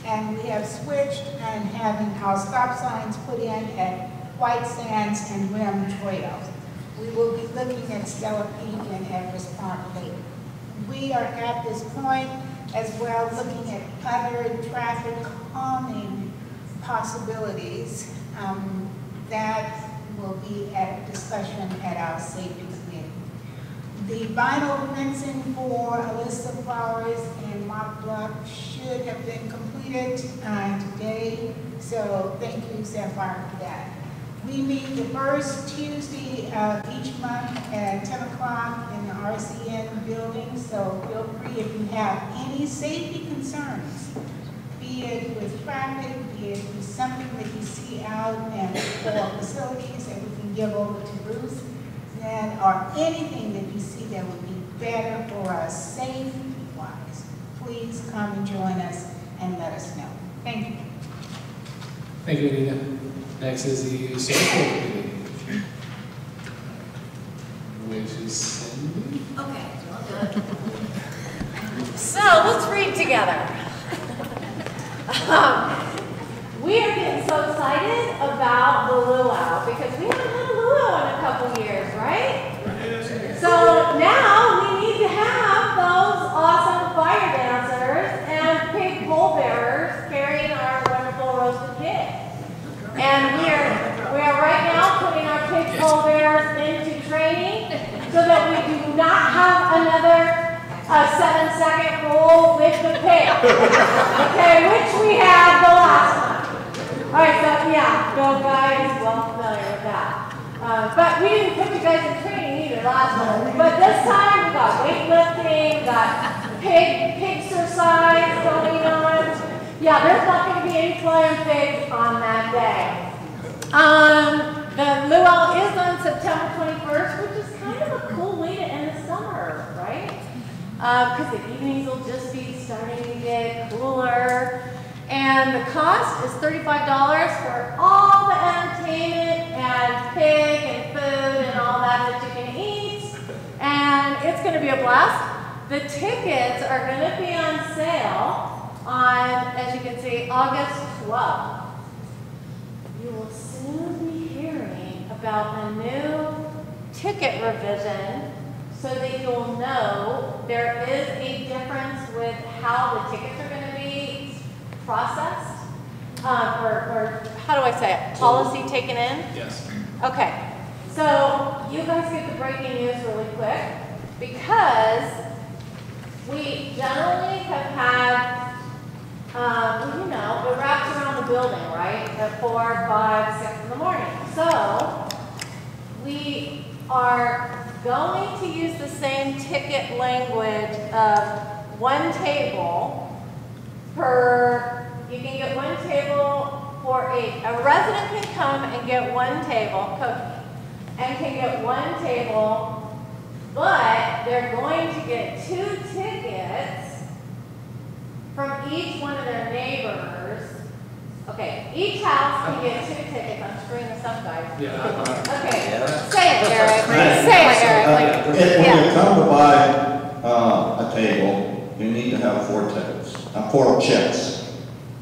[SPEAKER 19] And we have switched and having our stop signs put in at White Sands and Rim Trails. We will be looking at Stella Peak and Everest Park later. We are at this point as well looking at other traffic calming possibilities that will be at discussion at our safety committee. The vinyl fencing for Alyssa Flowers and Mark Block should have been completed today, So thank you, Sapphire, for that. We meet the first Tuesday of each month at 10 o'clock in the RCN building, so feel free if you have any safety concerns, be it with traffic, be it with something that you see out and for facilities that we can give over to Bruce, then, or anything that you see that would be better for us safety-wise, please come and join us and let us know. Thank you.
[SPEAKER 4] Thank you, Anita. Next is the social committee, which is Cindy.
[SPEAKER 7] Okay, well done. So let's read together. We are getting so excited about the luau because we haven't had a luau in a couple years, right? So now we need to have those awesome fire dancers and pig pole bearers carrying our wonderful roasted pig. And we are right now putting our pig pole bearers into training so that we do not have another 7-second rule with the pig. Okay, which we had the last time. All right, so yeah, no guys, well familiar with that. But we didn't put you guys in training either last time. But this time we got weightlifting, we got pig exercise going on. Yeah, there's not going to be any flying pigs on that day. The luau is on September 21st, which is kind of a cool way to end the summer, right? Because the evenings will just be starting to get cooler. And the cost is $35 for all the entertainment and pig and food and all that you can eat. And it's going to be a blast. The tickets are going to be on sale on, as you can see, August 12th. You will soon be hearing about a new ticket revision so that you'll know there is a difference with how the tickets are going to be processed, or how do I say it? Policy taken in?
[SPEAKER 4] Yes.
[SPEAKER 7] Okay, so you guys get the breaking news really quick because we generally have had, well, you know, it wraps around the building, right? At 4, 5, 6 in the morning. So we are going to use the same ticket language of one table per, you can get one table for a resident can come and get one table, and can get one table, but they're going to get 2 tickets from each one of their neighbors. Okay, each house can get 2 tickets. I'm screwing this up, guys.
[SPEAKER 4] Yeah.
[SPEAKER 7] Okay, say it, Eric. Say it, Eric. Like,
[SPEAKER 6] When you come to buy a table, you need to have 4 tickets, 4 checks.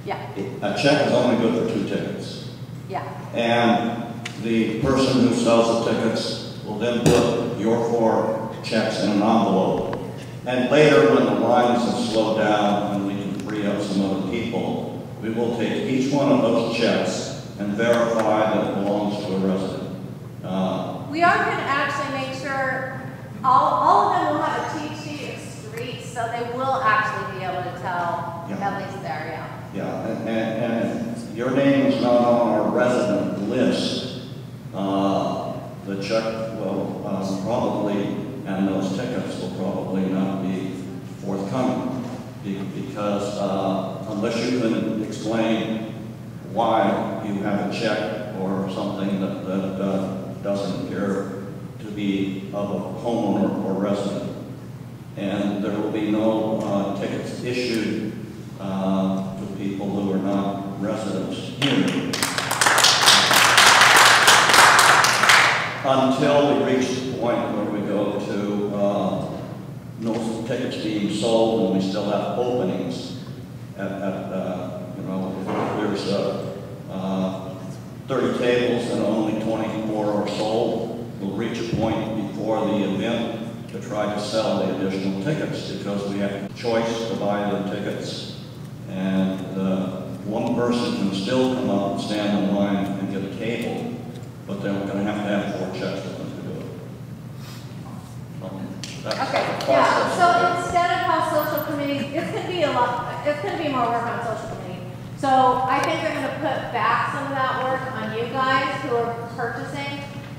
[SPEAKER 7] Yeah.
[SPEAKER 6] A check is only good for 2 tickets.
[SPEAKER 7] Yeah.
[SPEAKER 6] And the person who sells the tickets will then put your 4 checks in an envelope. And later, when the lines have slowed down and we can free up some other people, we will take each one of those checks and verify that it belongs to a resident.
[SPEAKER 7] We are going to actually make sure all of them will have a cheat sheet of streets, so they will actually be able to tell, at least there, yeah.
[SPEAKER 6] Yeah, and your name is not on our resident list. The check will probably, and those tickets will probably not be forthcoming because unless you can explain why you have a check or something that doesn't appear to be of a homeowner or resident. And there will be no tickets issued to people who are not residents here until we reach the point where we go to no tickets being sold and we still have openings at you know, if there's 30 tables and only 24 are sold, we'll reach a point before the event to try to sell the additional tickets because we have a choice to buy the tickets. And one person can still come up and stand in line and get a table, but they're going to have 4 checks with them to do it.
[SPEAKER 7] Okay, yeah, so instead of how social committee, it's going to be more work on social committee. So I think they're going to put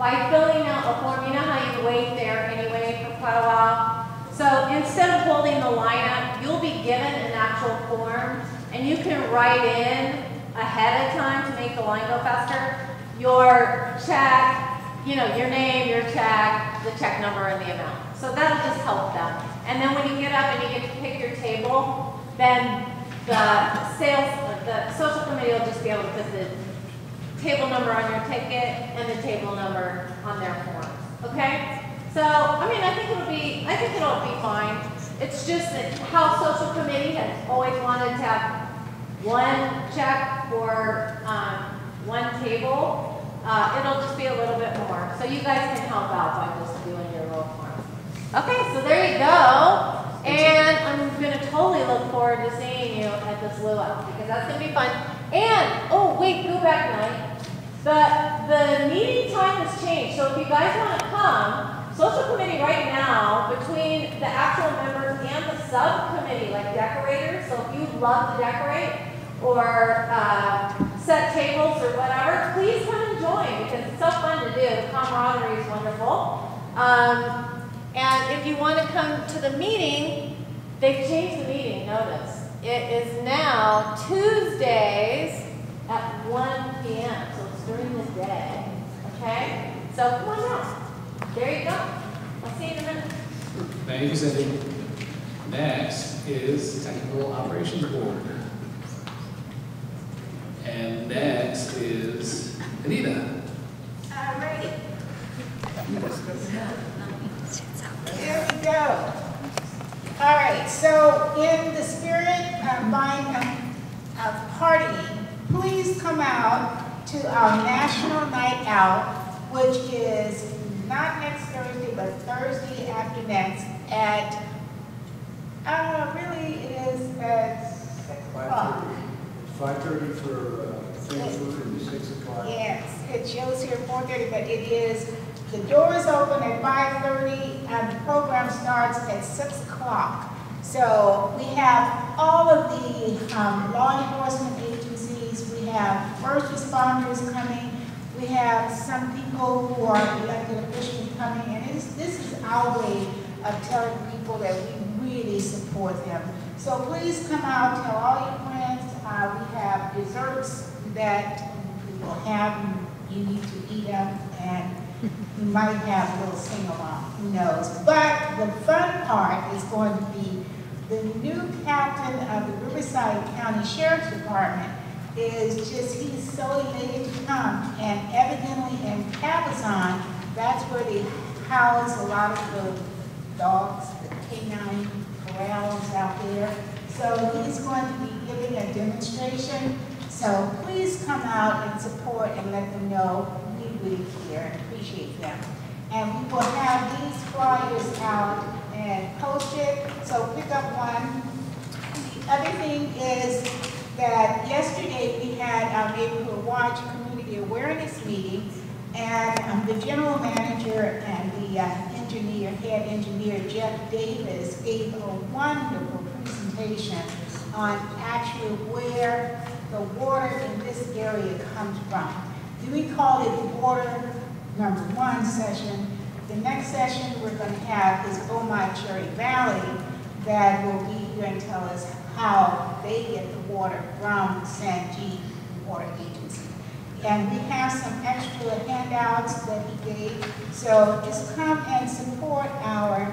[SPEAKER 7] by filling out a form. You know how you wait there anyway for quite a while? So instead of holding the line up, you'll be given an actual form, and you can write in ahead of time to make the line go faster your check, you know, your name, your check, the check number, and the amount. So that'll just help them. And then when you get up and you get to pick your table, then the social committee will just be able to put the table number on your ticket and the table number on their forms. Okay? So, I mean, I think it'll be fine. It's just that how social committee has always wanted to have one check for one table. It'll just be a little bit more. So you guys can help out by just doing your little forms. Okay, so there you go. And I'm going to totally look forward to seeing you at this luau because that's going to be fun. And, oh wait, go back, Night. The meeting time has changed. So if you guys want to come, social committee right now, between the actual members and the subcommittee, like decorators, so if you love to decorate or set tables or whatever, please come and join because it's so fun to do. The camaraderie is wonderful. And if you want to come to the meeting, they've changed the meeting, notice. It is now Tuesdays at 1 p.m., so it's during the day, okay? So come on down. There you go. I'll see you in a minute.
[SPEAKER 4] Thank you, Cindy. Next is Technical Operations Board. And next is Anita.
[SPEAKER 19] All right. Here we go. All right, so in the spirit of partying, please come out to our National Night Out, which is not next Thursday, but Thursday after next at, really it is at 6 o'clock.
[SPEAKER 15] 5:30 for finger food and 6 o'clock.
[SPEAKER 19] Yes, it shows here 4:30, but it is, the doors open at 5:30 and the program starts at 6 o'clock. So we have all of the law enforcement agencies, we have first responders coming, we have some people who are elected officials coming, and this is our way of telling people that we really support them. So please come out, tell all your friends. We have desserts that we will have, you need to eat them, and we might have a little sing-along, who knows. But the fun part is going to be the new captain of the Riverside County Sheriff's Department is just, he's so elated to come. And evidently in Cabazon, that's where they house a lot of the dogs, the canine corrals out there. So he's going to be giving a demonstration. So please come out and support and let them know we really care and appreciate them. And we will have these flyers out and posted, so pick up one. The other thing is that yesterday we had our Neighborhood Watch Community Awareness Meeting, and the general manager and the head engineer, Jeff Davis, gave a wonderful presentation on actually where the water in this area comes from. We call it the water #1 session. The next session we're going to have is Beaumont Cherry Valley that will be here and tell us how they get the water from Sanjee Water Agency. And we have some extra handouts that he gave. So just come and support our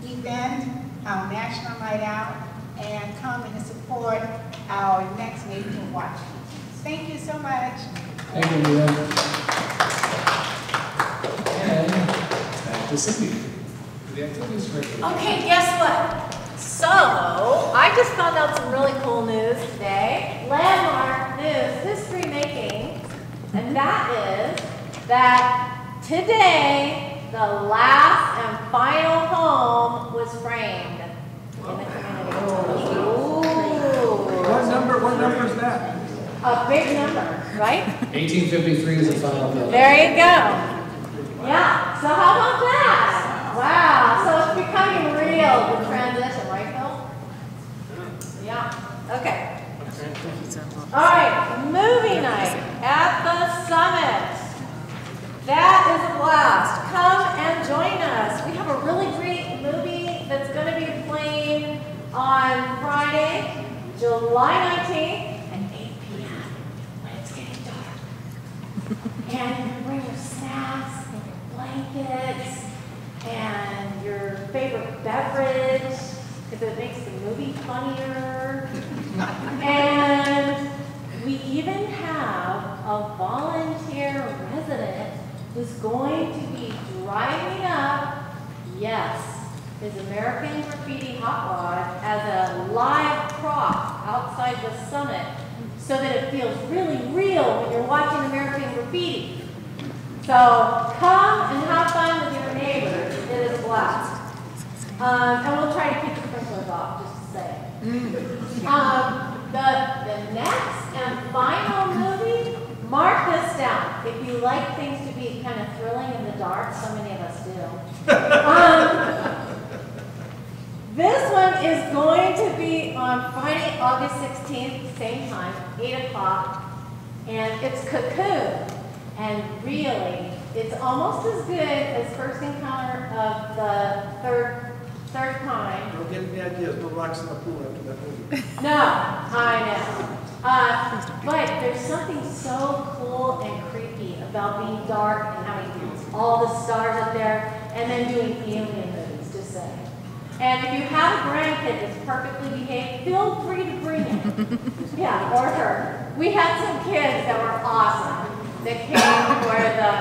[SPEAKER 19] event, our National Night Out, and come and support our next Neighborhood Watch. Thank you so much.
[SPEAKER 4] Thank you, Leah. And back to Cindy. The activities director.
[SPEAKER 7] Okay, guess what? So, I just found out some really cool news today. Landmark news, history making, and that is that today the last and final home was framed in the community. Ooh.
[SPEAKER 15] What number is that?
[SPEAKER 7] A big number, right?
[SPEAKER 4] 1853 is the final bill.
[SPEAKER 7] There you go. Yeah, so how about that? Wow, so it's becoming real, the transition, right, Phil? Yeah, okay. All right, movie night at the Summit. July 19th at 8 p.m. when it's getting dark. And you can bring your snacks and your blankets and your favorite beverage, because it makes the movie funnier. And we even have a volunteer resident who's going to be driving up, yes, his American Graffiti hot rod as a live prop outside the summit, so that it feels really real when you're watching American Graffiti. So come and have fun with your neighbors. It is a blast. And we'll try to keep the sprinklers off, just to say. The next and final movie, mark this down. If you like things to be kind of thrilling in the dark, so many of us do. This one is going to be on Friday, August 16th, same time, 8 o'clock, and it's Cocoon. And really, it's almost as good as First Encounter of the third kind.
[SPEAKER 15] Don't give me ideas, no rocks in the pool after that movie.
[SPEAKER 7] No, I know. But there's something so cool and creepy about being dark and having all the stars up there, and then doing alien movies, just saying. And if you have a grandkid that's perfectly behaved, feel free to bring it. Yeah, or her. We had some kids that were awesome that came for the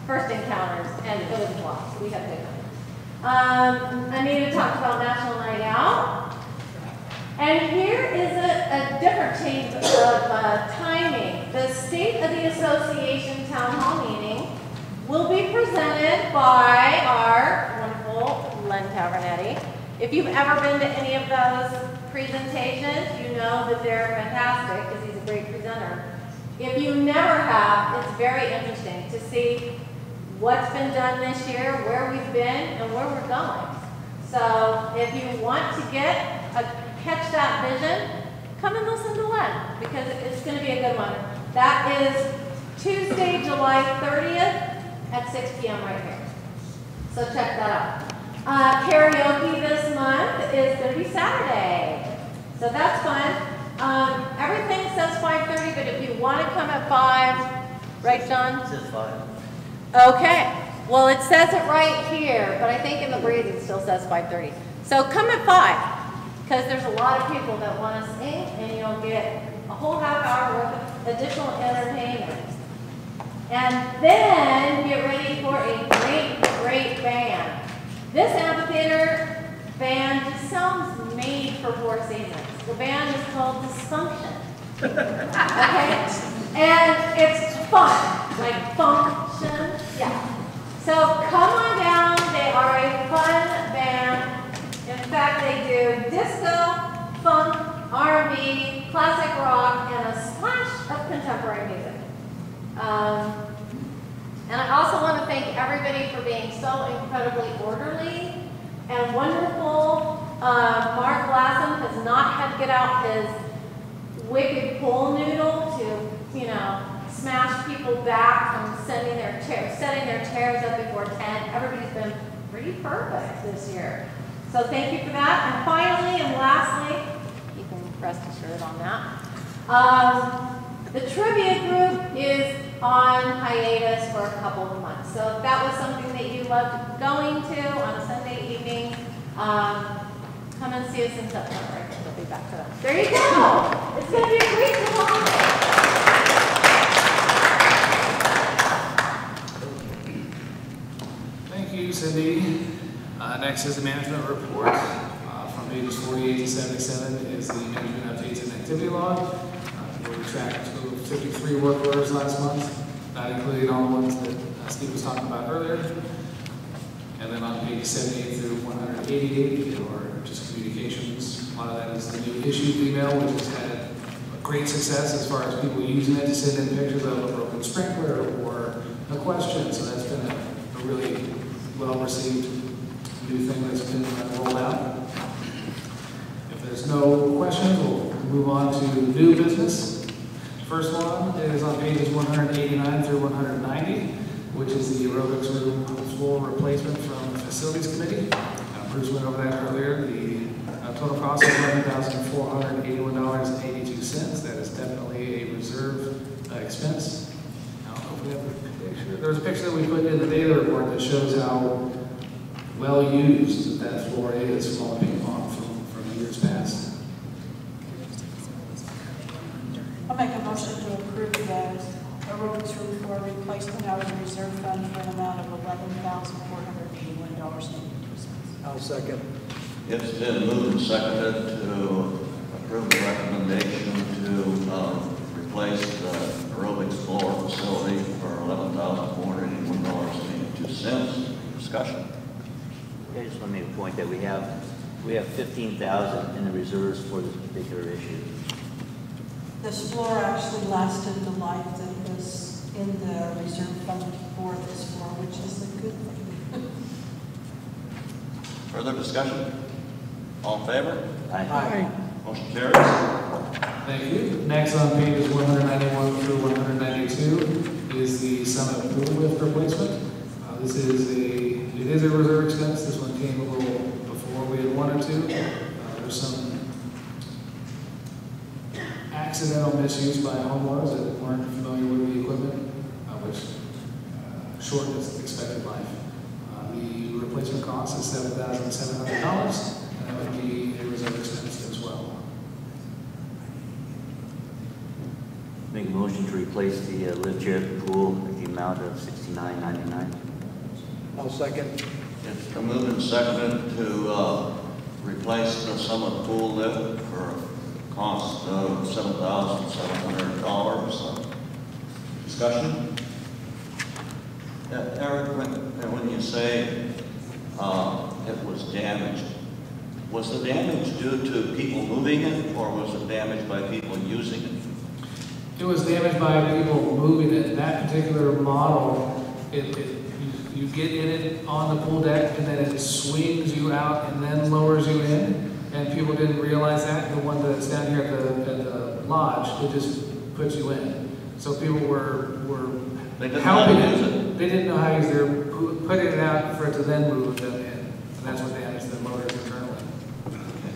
[SPEAKER 7] First Encounters, and it was wild, so we had good time. Anita talked about National Night Out. And here is a different change of timing. The State of the Association Town Hall meeting will be presented by our wonderful Len Tavernetti. If you've ever been to any of those presentations, you know that they're fantastic because he's a great presenter. If you never have, it's very interesting to see what's been done this year, where we've been, and where we're going. So if you want to catch that vision, come and listen to Len, because it's going to be a good one. That is Tuesday, July 30th at 6 p.m. right here. So check that out. Karaoke this month is going to be Saturday. So that's fun. Everything says 5:30, but if you want to come at 5, right, John? It says 5. Okay. Well, it says it right here, but I think in the breeze it still says 5:30. So come at 5, because there's a lot of people that want to sing, and you'll get a whole half hour worth of additional entertainment. And then get ready for a great band. This amphitheater band sounds made for Four Seasons. The band is called Dysfunction. Okay? And it's fun, like function. Yeah. So come on down. They are a fun band. In fact, they do disco, funk, R&B, classic rock, and a splash of contemporary music. And I also want to thank everybody for being so incredibly orderly and wonderful. Mark Glassam has not had to get out his wicked pool noodle to, smash people back from setting their chairs up before 10. Everybody's been pretty perfect this year. So thank you for that. And finally and lastly, you can rest assured on that. The trivia group is on hiatus for a couple of months. So if that was something that you loved going to on a Sunday evening, come and see us in September. We'll be back to that. There you go. It's going to be a great tomorrow.
[SPEAKER 4] Thank you, Cindy. Next is the management report. From pages 48 to 77 is the management updates and activity log. We tracked 53 work orders last month, not including all the ones that Steve was talking about earlier. And then on pages 78 through 188 are just communications. A lot of that is the new issued email, which has had great success as far as people using it to send in pictures of a broken sprinkler or a question. So that's been a really well-received new thing that's been rolled out. If there's no questions, we'll move on to new business. First one is on pages 189 through 190, which is the aerobics room floor replacement from the facilities committee. Bruce went over that earlier. The Total cost of $11,481.82. That is definitely a reserve expense. I don't know if we have a picture. There's a picture that we put in the data report that shows how well used that floor is from Beaumont from years past.
[SPEAKER 20] I'll make a motion to approve the aerobics room floor replacement out of the reserve fund for an amount of $11,481.82.
[SPEAKER 15] I'll second.
[SPEAKER 6] It's been moved and seconded to approve the recommendation to replace the aerobics floor facility for $11,481.82. Discussion.
[SPEAKER 21] I just want to make a point that we have $15,000 in the reserves for this particular issue.
[SPEAKER 20] This floor actually lasted the life that was in the reserve fund for this floor, which is a good thing.
[SPEAKER 6] Further discussion? All in favor?
[SPEAKER 21] Aye.
[SPEAKER 6] Motion carries.
[SPEAKER 4] Thank you. Next on pages 191 through 192 is the Summit pool lift replacement. It is a reserve expense. This one came a little before we had wanted to. There's some accidental misuse by homeowners that weren't familiar with the equipment, which shortened its expected life. The replacement cost is $7,700, and that would be a reserve expense as well.
[SPEAKER 21] Make a motion to replace the lift chair at the pool at the amount of $69.99.
[SPEAKER 15] I'll second.
[SPEAKER 6] It's been moved and seconded to replace the Summit pool lift for a cost of $7,700. Discussion? Eric, when you say it was damaged, was the damage due to people moving it, or was it damaged by people using it?
[SPEAKER 4] It was damaged by people moving it. That particular model, you get in it on the pool deck, and then it swings you out and then lowers you in. And people didn't realize that. The one that's down here at the lodge, it just puts you in. So people were helping it. They didn't know how to use it. They were putting it out for it to then move them in. And that's what damaged the motors internally.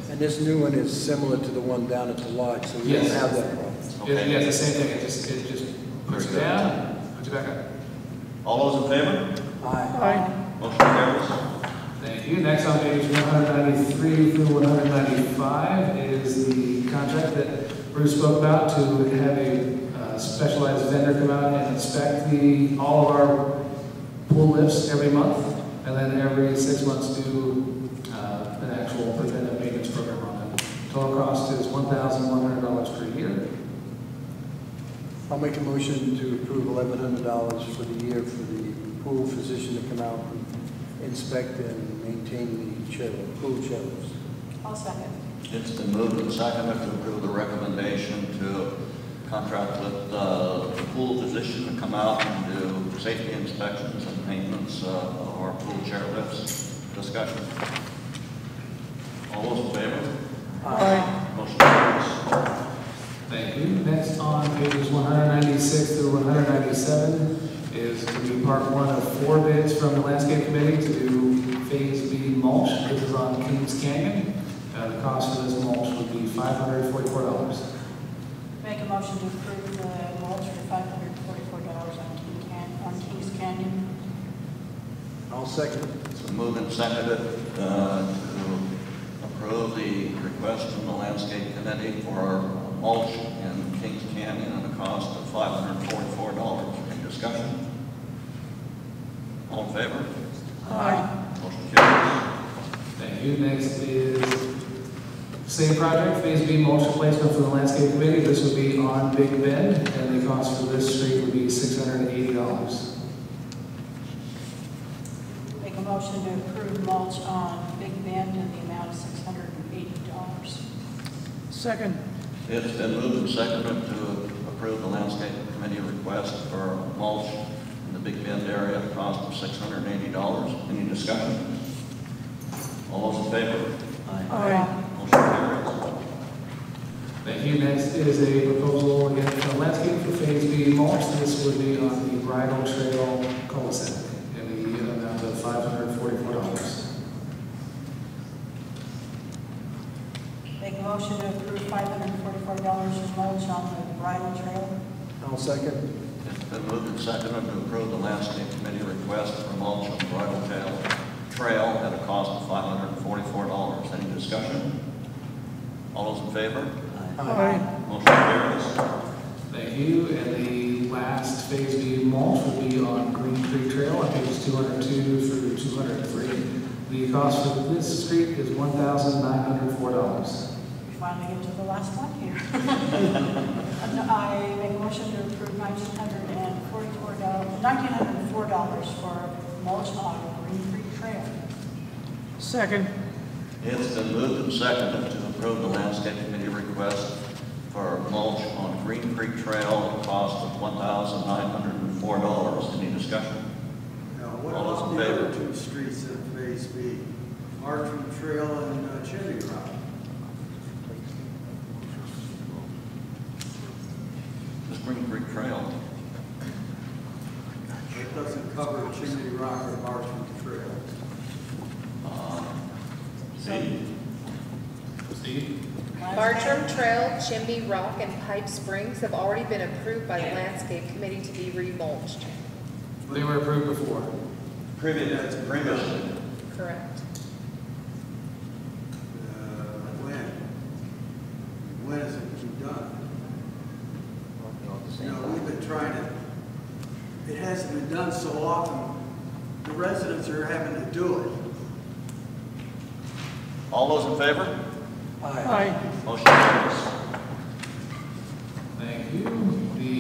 [SPEAKER 15] And this new one is similar to the one down at the lodge, so we
[SPEAKER 4] Yes.
[SPEAKER 15] don't have that problem.
[SPEAKER 6] Okay.
[SPEAKER 4] Yeah, it's the same thing. It just puts you down, puts you back up.
[SPEAKER 6] All those in favor?
[SPEAKER 15] Aye.
[SPEAKER 6] Motion carries.
[SPEAKER 4] Thank you. Next on page 193 through 195 is the contract that Bruce spoke about to have a specialized vendor come out and inspect all of our pool lifts every month, and then every 6 months do an actual preventive maintenance program on them. Total cost is $1,100 per year.
[SPEAKER 15] I'll make a motion to approve $1,100 for the year for the pool physician to come out and inspect and maintain the pool chillers.
[SPEAKER 20] I'll second.
[SPEAKER 6] It's been moved and seconded to approve the recommendation to contract with the pool physician to come out and do safety inspections and maintenance of our pool chair lifts. Discussion. All those in favor?
[SPEAKER 15] Aye.
[SPEAKER 6] Motion carries.
[SPEAKER 4] Thank you. Next on pages 196 through 197 is to be part one of 4 bids from the Landscape Committee to do Phase B mulch. This is on Kings Canyon. The cost for this mulch would be $544.
[SPEAKER 20] Make a motion to approve the mulch for $544 on Kings Canyon.
[SPEAKER 15] I'll second.
[SPEAKER 6] It's been moved and seconded to approve the request from the Landscape Committee for our mulch in Kings Canyon at a cost of $544. Any discussion? All in favor?
[SPEAKER 20] Aye.
[SPEAKER 6] Motion carries.
[SPEAKER 4] Thank you. Next is same project, Phase B mulch replacement for the Landscape Committee. This would be on Big Bend, and the cost for this street would be $680.
[SPEAKER 20] Make a motion to approve mulch on Big Bend in the amount of $680.
[SPEAKER 15] Second.
[SPEAKER 6] It's been moved and seconded to approve the Landscape Committee request for mulch in the Big Bend area at a cost of $680. Any discussion? All those in favor?
[SPEAKER 20] Aye.
[SPEAKER 6] Motion carries.
[SPEAKER 4] Thank you. Next is a proposal again from the Landscape for Phase B mulch. This would be on the Bridle Trail cul-de-sac in the amount of $544.
[SPEAKER 20] motion to approve $544 for mulch on the bridle trail.
[SPEAKER 15] I'll second.
[SPEAKER 1] It's been moved and seconded to approve the landscape committee request for mulch on the bridle trail at a cost of $544. Any discussion? All those in favor?
[SPEAKER 15] Aye.
[SPEAKER 1] Motion carries.
[SPEAKER 4] Thank you. And the last phase B mulch will be on Green Creek Trail on pages 202 through 203. The cost for this street is $1,904.
[SPEAKER 20] We finally get to the last one here. I make a motion to approve $1,904 for mulch on Green Creek Trail.
[SPEAKER 15] Second.
[SPEAKER 1] It's been moved and seconded to approve the landscape committee request for mulch on Green Creek Trail at a cost of $1,904. Any discussion?
[SPEAKER 11] Now, what
[SPEAKER 1] All those
[SPEAKER 11] about
[SPEAKER 1] in
[SPEAKER 11] the
[SPEAKER 1] favor?
[SPEAKER 11] other two streets in Phase B? Martin Trail and Chimney Rock.
[SPEAKER 1] This Green Creek Trail.
[SPEAKER 11] It doesn't cover Chimney Rock or Martin Trail.
[SPEAKER 4] Steve?
[SPEAKER 5] Bartram Trail, Chimney Rock, and Pipe Springs have already been approved by the Landscape Committee to be remulched.
[SPEAKER 4] They were approved before.
[SPEAKER 1] Previously.
[SPEAKER 5] Correct.
[SPEAKER 11] When is it done? You know, we've been trying to, it hasn't been done so often, the residents are having to do it.
[SPEAKER 1] All those in favor?
[SPEAKER 15] Aye.
[SPEAKER 1] Motion carries.
[SPEAKER 4] Thank you. The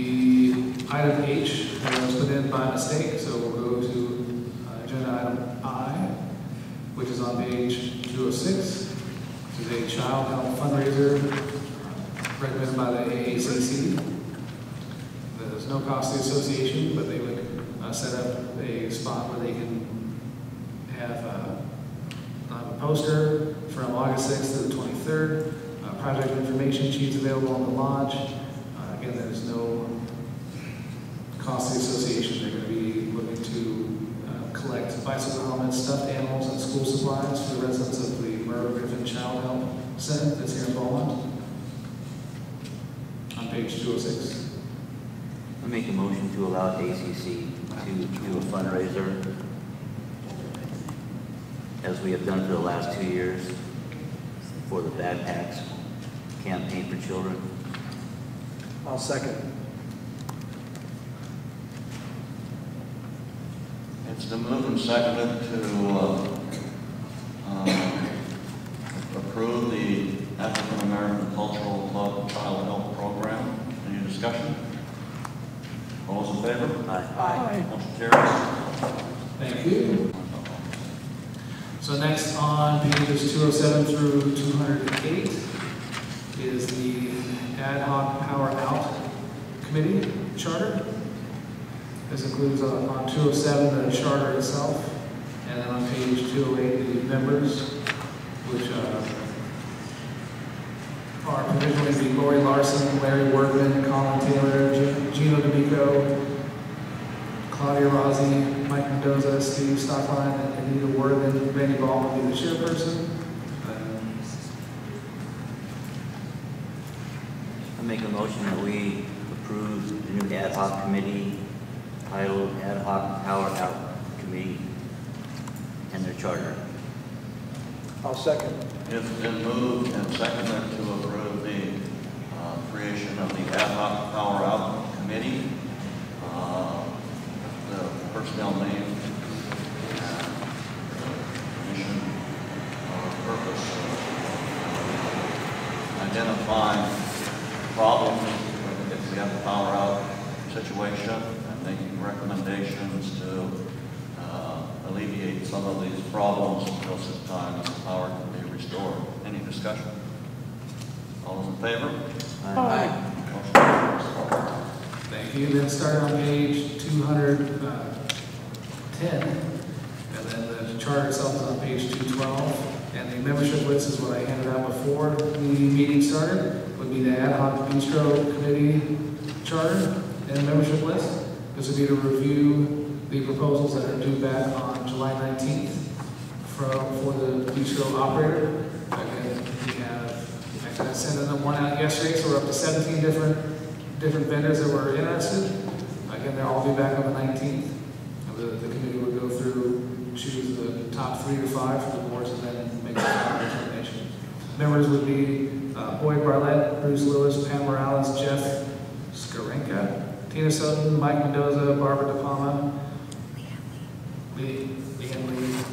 [SPEAKER 4] item H was put in by mistake, so we'll go to agenda item I, which is on page 206. This is a child health fundraiser recommended by the AACC. There's no cost to the association, but they would set up a spot where they can have a poster from August 6th to the 23rd. Project information sheets available on the lodge. Again, there's no cost to the association. They're going to be looking to collect bicycle helmets, stuffed animals, and school supplies for the residents of the Merle Griffin Child Health Center that's here in Beaumont. On page 206.
[SPEAKER 21] I make a motion to allow ACC to do a fundraiser, as we have done for the last 2 years, for the backpacks campaign for children.
[SPEAKER 15] I'll second.
[SPEAKER 1] It's been moved and seconded to approve the African American Cultural Club Child Health Program. Any discussion? All those in favor?
[SPEAKER 4] Aye.
[SPEAKER 1] Motion carries.
[SPEAKER 4] Thank you. So next on pages 207 through 208 is the Ad Hoc Power Out Committee Charter. This includes on 207 the charter itself, and then on page 208 the members, which are provisionally be Lori Larson, Larry Workman, Colin Taylor, Gino D'Amico, Claudia Rossi, Mike Mendoza, Steve Stockline, and Anita Worthen. Randy Ball will be the chairperson.
[SPEAKER 21] I make a motion that we approve the new ad hoc committee titled Ad Hoc Power Out Committee and their charter.
[SPEAKER 15] I'll second.
[SPEAKER 1] It's been moved and seconded to approve the creation of the Ad Hoc Power Out Committee. The personnel name, mission, purpose, identifying problems if we have a power out situation and making recommendations to alleviate some of these problems until such time as the power can be restored. Any discussion? All those in favor?
[SPEAKER 4] Aye.
[SPEAKER 1] Motion carries.
[SPEAKER 4] Thank you. Then start on page 210, and then the charter itself is on page 212, and the membership list is what I handed out before the meeting started. Would be the Ad Hoc Bistro Committee charter and membership list. This would be to review the proposals that are due back on July 19th for the bistro operator. Again, we have, I I sent them one out yesterday, so we're up to 17 different vendors that were interested. Again, they'll all be back on the 19th. The committee will go through, choose the top 3 to 5 for the boards, and then make a final determination. Members would be Boyd Barlett, Bruce Lewis, Pam Morales, Jeff Skarenka, Tina Sutton, Mike Mendoza, Barbara De Palma, Leanne Lee.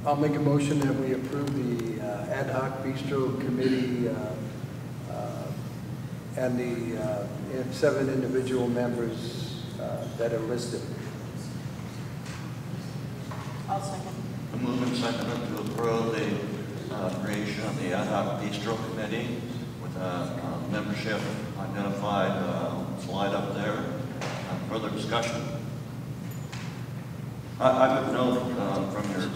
[SPEAKER 11] I'll make a motion that we approve the ad hoc bistro committee and the 7 individual members that are listed.
[SPEAKER 20] I'll second.
[SPEAKER 21] I move and second to approve the creation of the ad hoc bistro committee with membership identified, slide up there. Further discussion? I would note from your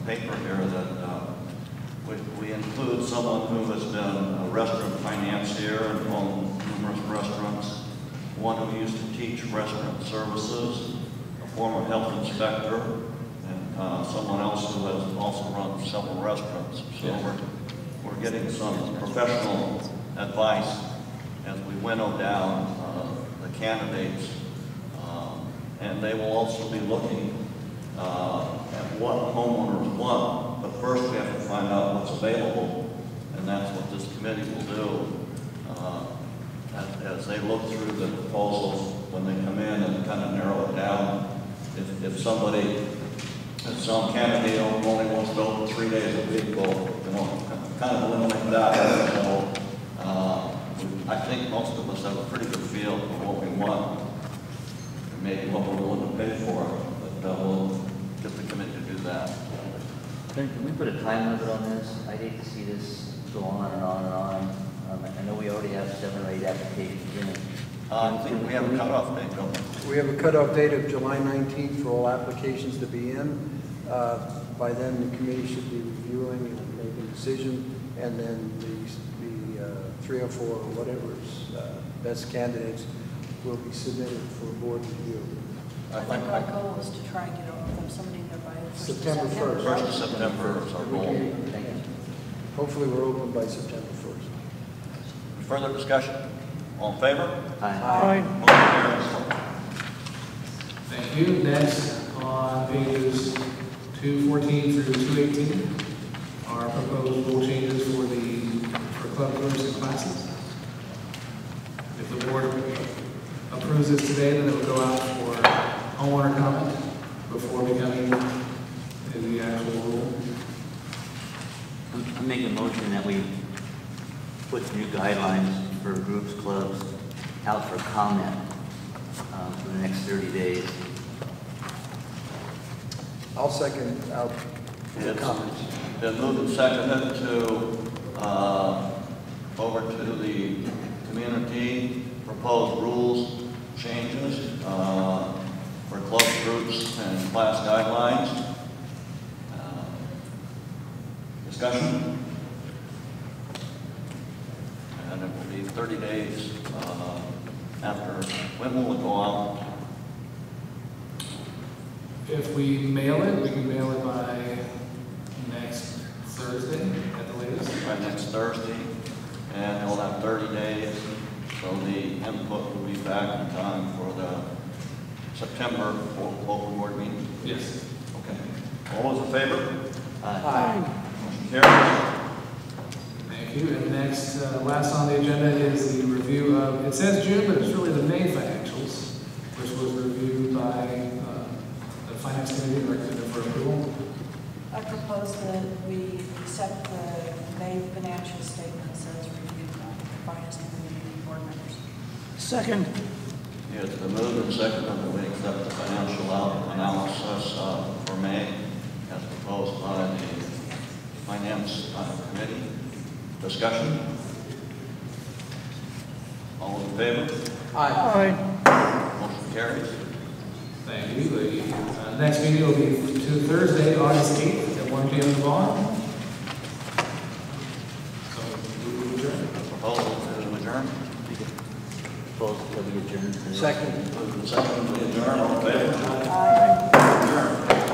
[SPEAKER 21] paper here that we include someone who has been a restaurant financier and owned numerous restaurants, one who used to teach restaurant services, a former health inspector, and someone else who has also run several restaurants. So we're getting some professional advice as we winnow down the candidates, and they will also be looking at what homeowners want. But first we have to find out what's available, and that's what this committee will do as they look through the proposals when they come in and kind of narrow it down. If some candidate only wants to open 3 days a week, well, kind of eliminate that. So I think most of us have a pretty good feel of what we want and maybe what we're willing to pay for it, but we'll get the committee to do that. Can we put a time limit on this? I hate to see this go on and on and on. I know we already have 7 or 8 applications in. I think we have a cutoff date, don't we?
[SPEAKER 11] We have a cutoff date of July 19th for all applications to be in. By then, the committee should be reviewing and making a decision, and then the 3 or 4 or whatever's best candidates will be submitted for board review.
[SPEAKER 20] I think our goal was to try and get somebody there by
[SPEAKER 11] September 1st.
[SPEAKER 21] 1st of September is our goal.
[SPEAKER 11] Hopefully we're open by September 1st.
[SPEAKER 21] Further discussion? All in favor?
[SPEAKER 11] Aye.
[SPEAKER 21] Motion carries.
[SPEAKER 4] Thank you. Next, on pages 214 through 218 are proposed rule changes for club groups and classes. If the board approves this today, then it will go out for homeowner comment before becoming the actual rule.
[SPEAKER 21] I make a motion that we put new guidelines for groups, clubs out for comment for the next 30 days.
[SPEAKER 11] I'll second out the comments.
[SPEAKER 21] Been moved and seconded to over to the community proposed rules changes for club groups and class guidelines. Discussion? And it will be 30 days after. When will it go out?
[SPEAKER 4] If we mail it, we can mail it by next Thursday at the latest.
[SPEAKER 21] By next Thursday, and it'll have 30 days, so the input will be back in time for the September local board meeting?
[SPEAKER 4] Yes.
[SPEAKER 21] Okay. All those in favor?
[SPEAKER 11] Aye.
[SPEAKER 21] Motion carries.
[SPEAKER 4] Thank you. And next, last on the agenda is the review of, it says June, but it's really the May financials, which was reviewed by the Finance Committee and recommended for approval.
[SPEAKER 20] I propose that we accept the May financial statements as reviewed by the Finance Committee and board members.
[SPEAKER 15] Second.
[SPEAKER 21] It's been moved and seconded that we accept the financial analysis for May as proposed by the Finance Committee. Discussion? All in favor?
[SPEAKER 11] Aye.
[SPEAKER 21] Motion carries.
[SPEAKER 4] Thank you. The next meeting will be Thursday, August 8th at 1 p.m. in the barn. So we will adjourn.
[SPEAKER 21] Proposal to adjourn. Proposal to adjourn.
[SPEAKER 11] Second.
[SPEAKER 21] Moved and seconded to adjourn. All in favor? Aye. Adjourn.